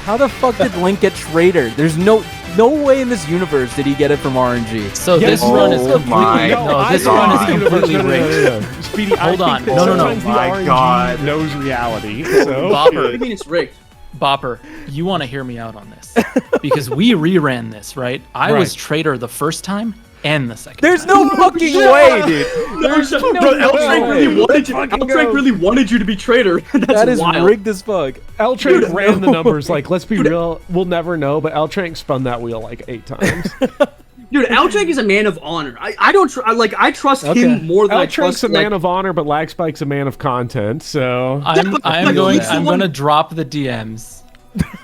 How the fuck did Link get traitor? There's no way in this universe did he get it from RNG. So Yes. this run is Oh completely my no. This God. run is completely rigged. No. Speedy, Hold I on. think that No, no, no. sometimes the My RNG God. knows reality. So. What do Bopper, you mean it's rigged? Bopper, you want to hear me out on this because we reran this, right? I was Right. traitor the first time and the second. There's time. no fucking way, dude. There's no Bro, L-Trank way. really wanted you. Fucking L-Trank go. really wanted you to be traitor. That's That is wild. rigged as fuck. L-Trank Dude, ran the no. numbers. Like, let's be real. We'll never know, but L-Trank spun that wheel like 8 times. Dude, L-Trank is a man of honor. I don't I trust Okay. him more than I L-Trank's trust a man of honor, but Lagspike's a man of content, so... I'm Like, going. he's the I'm one- gonna drop the DMs.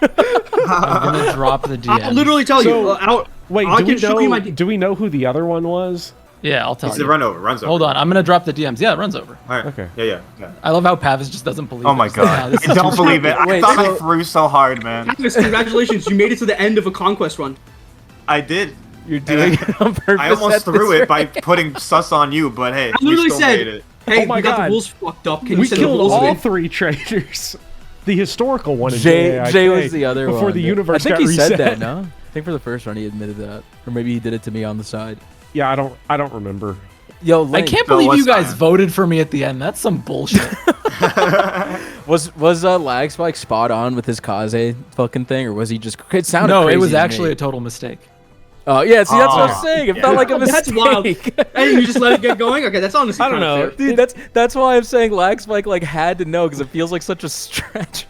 I'm gonna drop the DMs. I'll literally tell you. So- Wait, I do we, can show you my. do we know who the other one was? Yeah, I'll tell It's you. the run over. Runs over. Hold on, I'm gonna drop the DMs. Yeah, it runs over. All right. Okay. Yeah. I love how Pavis just doesn't believe. Oh my it. He's like, God. "Nah, this I is don't too believe it. I Wait, thought I so- threw so hard, man. Pavis, congratulations! You made it to the end of a conquest run. I did. You're doing it on purpose. I almost at threw this it by rate. putting sus on you, but hey, I you literally still said, made it. "Hey, Oh my we got God. the rules fucked up. Can We you send the killed rules all in?" 3 traitors. The historical one in Jay JAIK was the other one. before the universe I think got he reset. said that, no? I think for the first run he admitted that. Or maybe he did it to me on the side. Yeah, I don't remember. Yo, I Link, can't So believe you what's guys time? voted for me at the end. That's some bullshit. was Lagspike spot on with his Kaze fucking thing, or was he just? It sounded No, it crazy was to actually me. a total mistake. Oh yeah, see that's what I'm Oh, saying. It yeah. felt like a mistake. That's wild. Hey, you just let it get going. Okay, that's honestly. I don't kinda know. fair. Dude, that's why I'm saying Lagspike like had to know because it feels like such a stretch.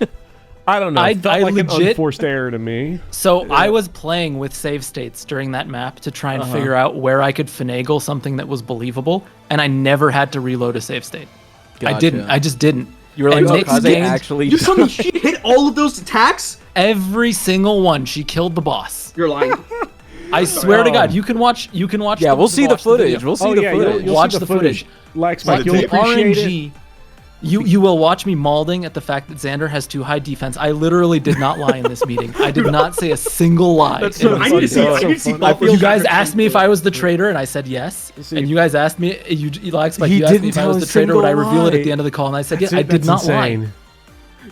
I don't know. I It felt like an legit- unforced error to me. So I was playing with save states during that map to try and figure out where I could finagle something that was believable, and I never had to reload a save state. I didn't. Gotcha. I just didn't. You were like, And oh, next Kaze game- actually. You told me she hit all of those attacks, Every single one. She killed the boss. You're lying. I swear to God, you can watch. Yeah, we'll see the footage. We'll see the footage. You'll Watch see the footage. Lex, Like, Mike, you'll The appreciate it. RNG. You will watch me malding at the fact that Xander has too high defense. I literally did not lie in this meeting. I did not say a single lie. That's in so this I need to meeting. see. funny. I need to see. So Bob You versus guys Beatrice. asked me if I was the traitor, and I said yes. See, And you guys asked me, you asked He me if didn't I was tell the a traitor, would I single reveal it lie. at the end of the call? And I said, That's yeah, I it, did that's not lie. insane.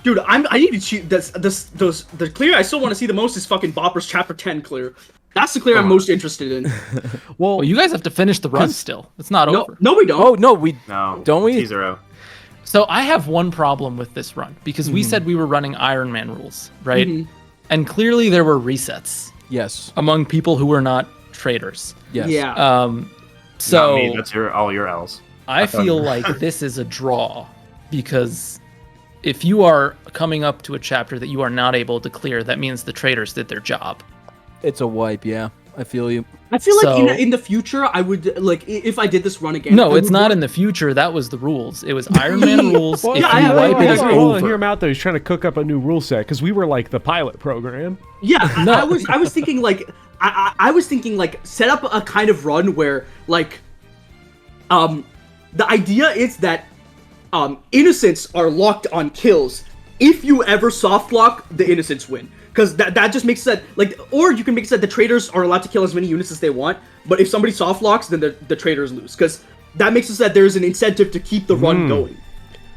Dude, I need to cheat. The clear I still want to see the most is fucking Bopper's Chapter 10 clear. That's the clear I'm most interested in. Well, you guys have to finish the run still. It's not No, over. no, we don't. Oh no, we No. Don't we? T0. So I have one problem with this run because we said we were running Iron Man rules, right? And clearly there were resets yes, among people who were not traitors. yes. Yeah. So Not me. That's all your L's. I feel like this is a draw because if you are coming up to a chapter that you are not able to clear, that means the traitors did their job. It's a wipe. Yeah, I feel you. I feel like So- in the future, I would like if I did this run again. No, I it's would not want- in the future. That was the rules. It was Iron Man rules. Well, If yeah, you I- wipe I- it, it's I- Hold on, hear over. him out though. He's trying to cook up a new rule set because we were like the pilot program. Yeah, I was thinking like I was thinking like set up a kind of run where like the idea is that innocents are locked on kills. If you ever soft lock, the innocents win. Because that just makes it like, or you can make it that the traitors are allowed to kill as many units as they want, but if somebody soft locks, then the traitors lose. Because that makes it that there's an incentive to keep the run going.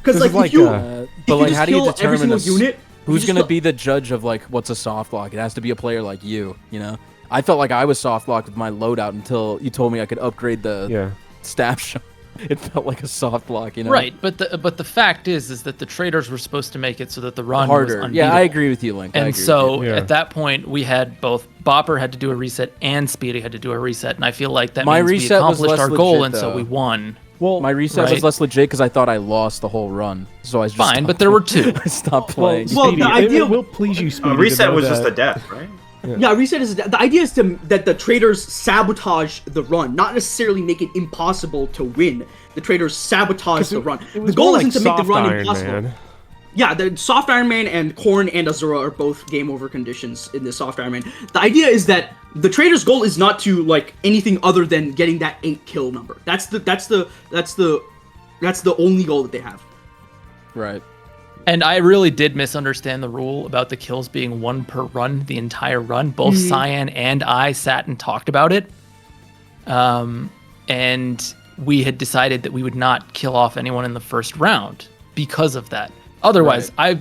Because like, like, if you, uh, But if like, you how do you kill every determine single unit? who's gonna be the judge of like what's a soft lock? It has to be a player like you. You know, I felt like I was soft locked with my loadout until you told me I could upgrade the staff shot. It felt like a soft lock, you know. Right, but the fact is that the traders were supposed to make it so that the run was Harder. unbeatable. Yeah, I agree with you, Link. I And agree so with you. Yeah. at that point, we had both Bopper had to do a reset and Speedy had to do a reset, and I feel like that My means we reset was accomplished less our goal, legit, and so though. we won. Well, my reset was right. less legit because I thought I lost the whole run, so I just Fine, stopped but there were two. I stopped playing. well, Speedy, the idea- it will please you, Speedy. to Reset know was just that- a death, right? Yeah, reset is the idea is that the traders sabotage the run, not necessarily make it impossible to win. The traders sabotage the run. It The was goal more isn't like to make the soft run Iron impossible. Man. Yeah, the soft Iron Man and Korn and Azura are both game over conditions in the soft Iron Man. The idea is that the traders' goal is not to like anything other than getting that 8 kill number. That's the only goal that they have. Right. And I really did misunderstand the rule about the kills being 1 per run, the entire run. Both Cyan and I sat and talked about it. And we had decided that we would not kill off anyone in the first round because of that. Otherwise, I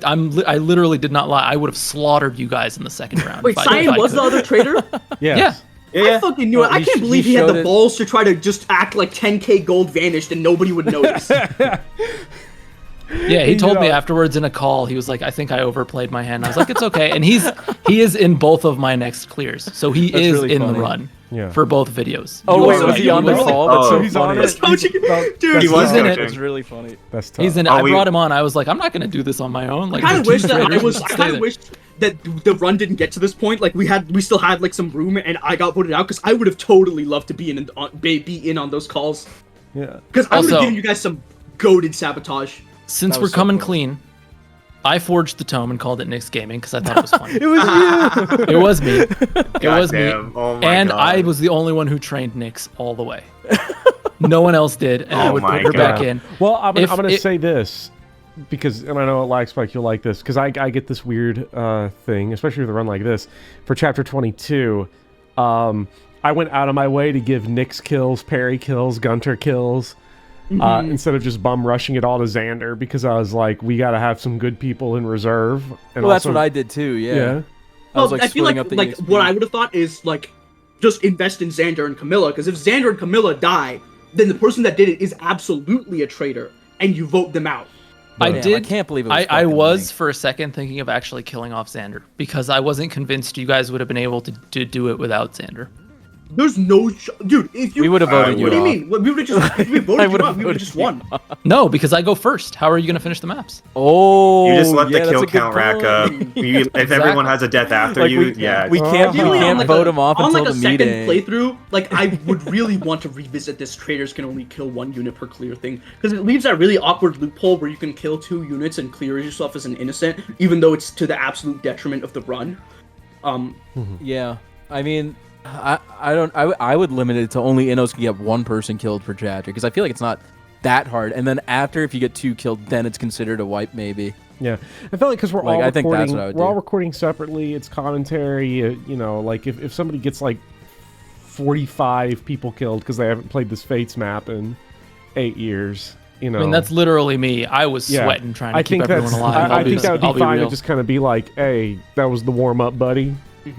literally did not lie. I would have slaughtered you guys in the second round. Wait, if I- Cyan if I was the could. other traitor? Yes. Yeah. I fucking knew it. I he can't sh- believe he he had showed the it- balls to try to just act like 10k gold vanished and nobody would notice. Yeah, he told me know- afterwards in a call. He was like, "I think I overplayed my hand." I was like, "It's okay." And he is in both of my next clears, so he That's is really in the funny. run Yeah. for both videos. Oh You wait, also- was he you on the also- call? That's Oh, so he's on funny. it. Coaching- Dude, He was he's in it. coaching. That's really funny. That's tough. He's in it. Oh, I we- brought him on. I was like, "I'm not gonna do this on my own." Like, I kind of the two wish that traders I was. should I stay kind of there. wish that the run didn't get to this point. Like we still had like some room, and I got voted out because I would have totally loved to be in on those calls. Yeah. Because I would have Also- given you guys some goaded sabotage. Since That we're was so coming cool. clean, I forged the tome and called it Nick's Gaming because I thought it was funny. It was you. It was me. It was me. Goddamn. Oh my And God. I was the only one who trained Nyx all the way. No one else did, and I Oh would my put her back God. in. Well, I'm If gonna it- say this because, and I know like Spike, you'll like this because I get this weird thing, especially with a run like this for Chapter 22. I went out of my way to give Nyx kills, Parry kills, Gunter kills. Instead of just bum rushing it all to Xander, because I was like, we got to have some good people in reserve. And Well, that's also, what I did too. Yeah. Yeah. I was Well, like I feel splitting like up the like EXP. what I would have thought is like just invest in Xander and Camilla, because if Xander and Camilla die, then the person that did it is absolutely a traitor, and you vote them out. I Damn, did. I can't believe it was I fucking was Link. for a second thinking of actually killing off Xander because I wasn't convinced you guys would have been able to do it without Xander. There's no dude. If you We would have voted you What do you off. mean? We would have just if we voted you off. We would have just won. No, because I go first. How are you gonna finish the maps? Oh, You just let yeah, the that's kill a good count rack up. point. If everyone has a death after Like, you, we yeah. can't Ideally, on vote him off on until like a the second meeting. playthrough, like I would really want to revisit this traders can only kill 1 unit per clear thing, because it leaves that really awkward loophole where you can kill 2 units and clear yourself as an innocent, even though it's to the absolute detriment of the run. Yeah, I mean, I would limit it to only Innos can get 1 person killed per chapter, because I feel like it's not that hard. And then after, if you get 2 killed, then it's considered a wipe, maybe. Yeah, I felt like because we're Like, all I think recording, that's what I would we're all do. recording separately. It's commentary. You know, like if somebody gets like 45 people killed because they haven't played this Fates map in 8 years, you know. I mean, that's literally me. I was Yeah. sweating trying to I keep think everyone that's. alive. I think that would I'll be fine real. to just kind of be like, "Hey, that was the warm up, buddy."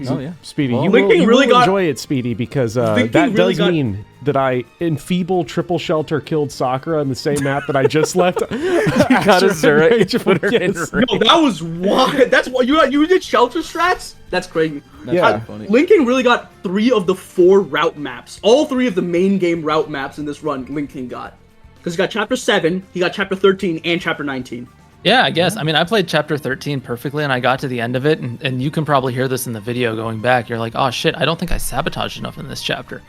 Oh yeah, Speedy, Well, you Lincoln will really got- enjoy it, Speedy, because Lincoln that really does got- mean that I enfeeble triple shelter killed Sakura in the same map that I just left. got a Zura Rage of put her in Yes. range. No, that was wild. That's what you did shelter strats. That's crazy. That's Yeah. pretty funny. Lincoln really got 3 of the 4 route maps. All 3 of the main game route maps in this run, Lincoln got. Because he got Chapter 7, he got Chapter 13, and Chapter 19. Yeah, I guess. I mean, I played Chapter 13 perfectly, and I got to the end of it, and you can probably hear this in the video going back. You're like, oh shit, I don't think I sabotaged enough in this chapter.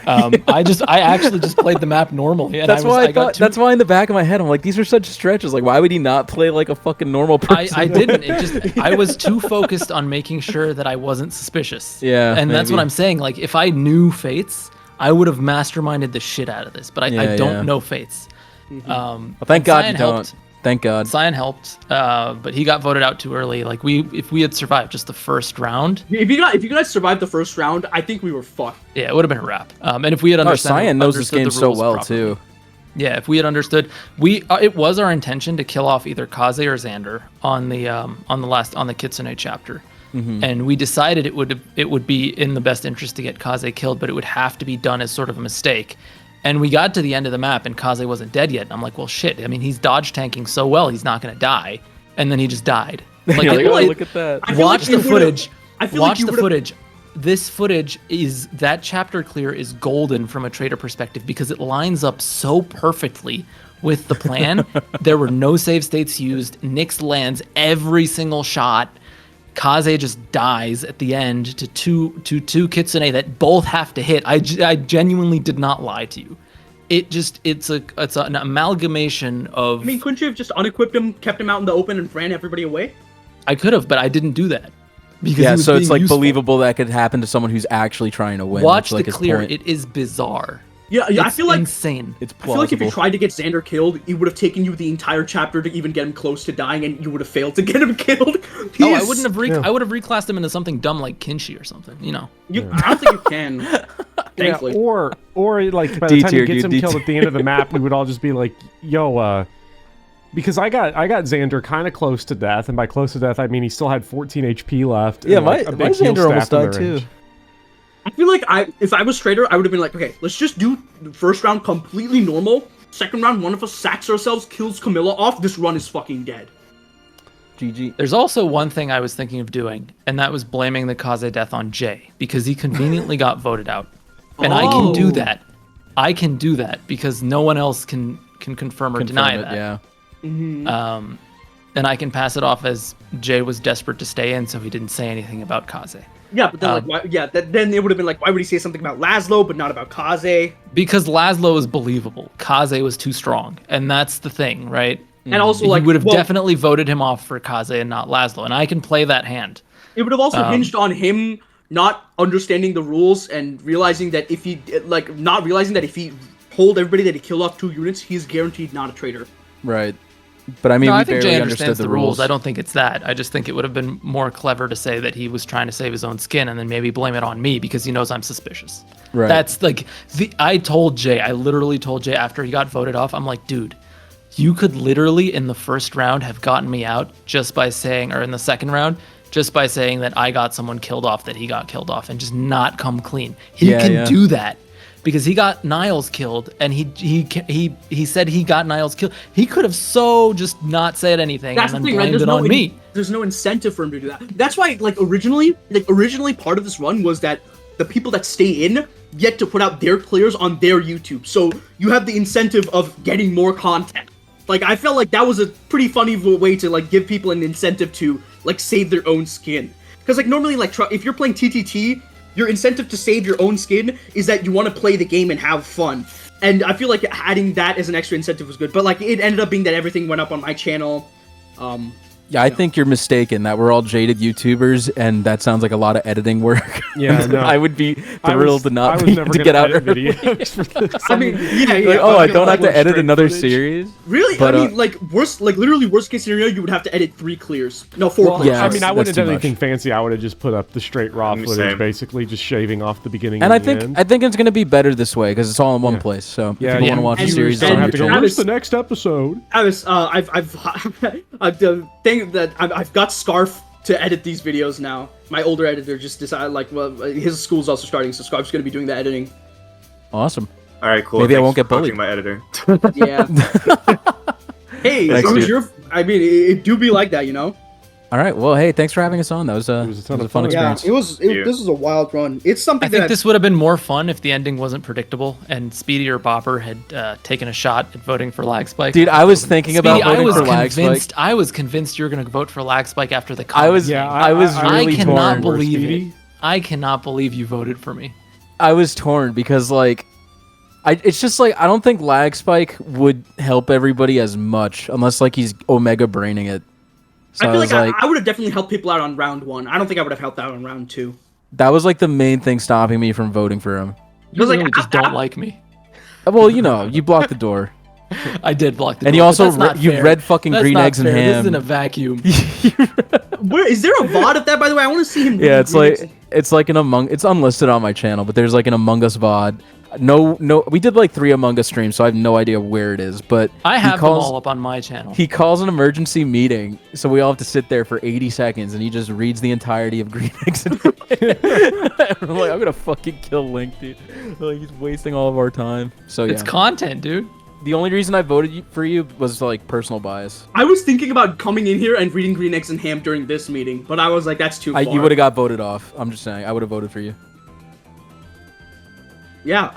I actually just played the map normally, and That's why I got thought. That's why in the back of my head, I'm like, these are such stretches. Like, why would he not play like a fucking normal person? I didn't. It just I was too focused on making sure that I wasn't suspicious. Yeah, and that's what maybe. I'm saying. Like, if I knew Fates, I would have masterminded the shit out of this. But I Yeah, don't yeah. know Fates. Well, thank God Cyan you don't. helped. Thank God. Cyan helped, but he got voted out too early. Like if we had survived just the first round, If you guys survived the first round, I think we were fucked. yeah, it would have been a wrap. And if we had Oh, understood, Cyan knows this understood game the so rules well properly. too. Yeah, if we had understood, it was our intention to kill off either Kaze or Xander on the Kitsune chapter, and we decided it would be in the best interest to get Kaze killed, but it would have to be done as sort of a mistake. And we got to the end of the map, and Kaze wasn't dead yet. And I'm like, well, shit. I mean, he's dodge tanking so well, he's not going to die. And then he just died. Like, You're like, it- oh, like, look at that. I feel watch like the you would've- footage. I feel like Watch you the would've- footage. This footage is that chapter clear is golden from a trader perspective because it lines up so perfectly with the plan. There were no save states used. Nyx lands every single shot. Kaze just dies at the end to two Kitsune that both have to hit. I genuinely did not lie to you. It's an amalgamation of. I mean, couldn't you have just unequipped him, kept him out in the open, and ran everybody away? I could have, but I didn't do that. Because he Yeah, was so it's being like useful. believable that could happen to someone who's actually trying to win. Watch That's, like, the his clear. point. It is bizarre. Yeah, I It's feel like insane. It's I feel like if you plausible. tried to get Xander killed, it would have taken you the entire chapter to even get him close to dying, and you would have failed to get him killed. Oh, I wouldn't have. Yeah. I would have reclassed him into something dumb like Kinshi or something. You know. I don't think you can. Yeah, Thankfully. or like by D the time he tier, gets dude, him D killed tier. at the end of the map, we would all just be like, "Yo, because I got Xander kind of close to death, and by close to death I mean he still had 14 HP left. Yeah, and, my like, a big heal Xander almost staff in died the too. range. I feel like if I was trader, I would have been like, okay, let's just do the first round completely normal. Second round, one of us sacks ourselves, kills Camilla off. This run is fucking dead. GG. There's also one thing I was thinking of doing, and that was blaming the Kaze death on Jay because he conveniently got voted out, and I can do Oh. that. I can do that because no one else can confirm or deny Confirm it, that. yeah. And I can pass it off as Jay was desperate to stay in, so he didn't say anything about Kaze. Yeah, but then then it would have been like, why would he say something about Laszlo but not about Kaze? Because Laszlo is believable. Kaze was too strong, and that's the thing, right? And also, He like, would have well, definitely voted him off for Kaze and not Laszlo, and I can play that hand. It would have also hinged on him not understanding the rules and realizing that if he not realizing that if he told everybody that he killed off 2 units, he's guaranteed not a traitor. Right. But I mean, No, we I think barely Jay understood understands the the rules. rules. I don't think it's that. I just think it would have been more clever to say that he was trying to save his own skin and then maybe blame it on me because he knows I'm suspicious. Right. That's like I literally told Jay after he got voted off, I'm like, dude, you could literally in the first round have gotten me out just by saying, or in the second round, just by saying that I got someone killed off that he got killed off and just not come clean. He Yeah, can yeah. do that. Because he got Niles killed, and he said he got Niles killed. He could have so just not said anything That's and the then thing, right? blamed it on me. There's no incentive for him to do that. That's why, originally part of this run was that the people that stay in yet to put out their clears on their YouTube. So you have the incentive of getting more content. Like, I felt like that was a pretty funny way to, like, give people an incentive to, like, save their own skin. Because, like, normally, like, if you're playing TTT, your incentive to save your own skin is that you want to play the game and have fun. And I feel like adding that as an extra incentive was good. But, like, it ended up being that everything went up on my channel. Yeah, I think you're mistaken that we're all jaded YouTubers, and that sounds like a lot of editing work. Yeah, no. I would be thrilled to not I was be, never to gonna get out edit early. videos for this. I mean, yeah. Like, oh, I don't have upload to edit straight another footage. series. Really? But, I mean, literally worst case scenario, you would have to edit 3 clears. No, 4 Well, clears. yeah, I mean, I that's wouldn't have too done much. anything fancy. I would have just put up the straight raw footage, Same. basically just shaving off the beginning And and I the end. think it's gonna be better this way because it's all in one Yeah. place. So Yeah, if you yeah. want to watch a And series, don't and have to go. Travis- Where's the next episode? Travis, I've the thing that I've got Scarf to edit these videos now. My older editor just decided, like, well, his school's also starting, so Scarf's gonna be doing the editing. awesome. All right, cool. Maybe I Thanks won't get for coaching bullied. my editor. Yeah. Hey, Thanks, it was dude. your. I mean, it do be like that, you know. All right. Well, hey, thanks for having us on. That was a, was a ton of fun fun. Yeah, experience. it was. Yeah. This was a wild run. It's something I think that this would have been more fun if the ending wasn't predictable and Speedy or Bopper had taken a shot at voting for Lag Spike. Dude, I was thinking about Speedy, I voting was for Lag Spike. convinced. I was convinced you were going to vote for Lag Spike after the. I was, comment. I was I really cannot torn. believe Speedy? it. I cannot believe you voted for me. I was torn because like, it's just like I don't think Lag Spike would help everybody as much unless like he's Omega braining it. So I feel was like I would have definitely helped people out on round 1. I don't think I would have helped out on round 2. that was like the main thing stopping me from voting for him. You was like, really just don't like me. Well, you know, you blocked the door, I did block the and door, you but also that's not you fair. read fucking That's green not eggs and fair. This ham. is in a vacuum. Where is there a VOD of that, by the way? I want to see him. Yeah, it's like it's unlisted on my channel, but there's like an Among Us VOD. No, we did like 3 Among Us streams, so I have no idea where it is. But I he have them calls, all up on my channel. He calls an emergency meeting, so we all have to sit there for 80 seconds, and he just reads the entirety of Green Eggs. And I'm like, I'm gonna fucking kill Link, dude. Like he's wasting all of our time. So yeah, It's content, dude. the only reason I voted for you was like personal bias. I was thinking about coming in here and reading Green Eggs and Ham during this meeting, but I was like, that's too far. You would have got voted off. I'm just saying, I would have voted for you. Yeah,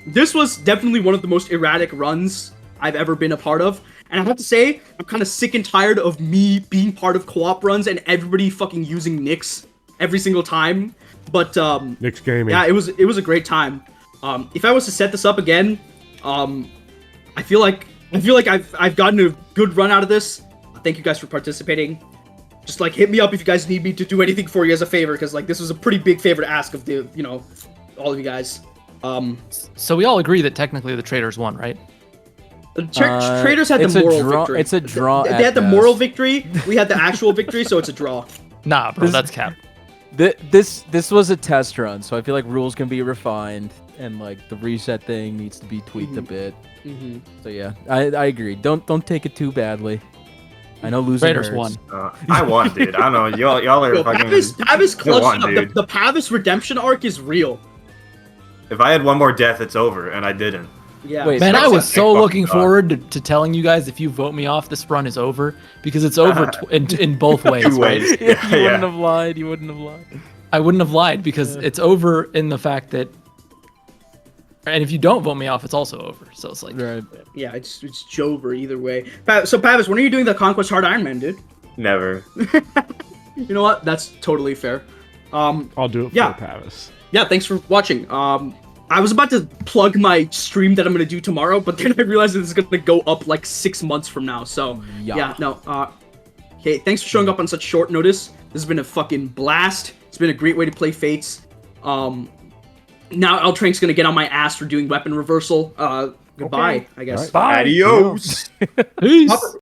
this was definitely one of the most erratic runs I've ever been a part of. And I have to say, I'm kind of sick and tired of me being part of co-op runs and everybody fucking using Nyx every single time. But, Nick's gaming. yeah, it was a great time. If I was to set this up again, I feel like I've gotten a good run out of this. Thank you guys for participating. Just, like, hit me up if you guys need me to do anything for you as a favor, because, like, this was a pretty big favor to ask of the, you know, all of you guys. So we all agree that technically the traders won, right? The traders had it's the a moral draw- victory. it's a draw They at had the best. moral victory. We had the actual victory, so it's a draw. Nah, bro, that's cap. This was a test run, so I feel like rules can be refined, and like the reset thing needs to be tweaked a bit. Mm-hmm. So yeah, I agree. Don't take it too badly. I know losing Raiders hurts. won. I won, dude. I don't know. Y'all are Yo, fucking. Pavis clutched won, up. dude. The Pavis redemption arc is real. If I had one more death, it's over, and I didn't. Yeah. Wait, Man, That's I was a so big looking fucking forward to telling you guys if you vote me off, this run is over because it's over in both ways. Two right? ways. You Yeah, wouldn't yeah. have lied. You wouldn't have lied. I wouldn't have lied because it's over in the fact that, and if you don't vote me off, it's also over. So it's like, Right. Yeah, it's Jover either way. So Pavis, when are you doing the Conquest Hard Iron Man, dude? Never. You know what? That's totally fair. I'll do it for Yeah. Pavis. Yeah, thanks for watching. I was about to plug my stream that I'm gonna do tomorrow, but then I realized this is gonna go up like 6 months from now. So yeah, no. Okay, thanks for showing up on such short notice. This has been a fucking blast. It's been a great way to play Fates. Now L Trank's gonna get on my ass for doing weapon reversal. Goodbye, Okay. I guess. All right. Adios. peace.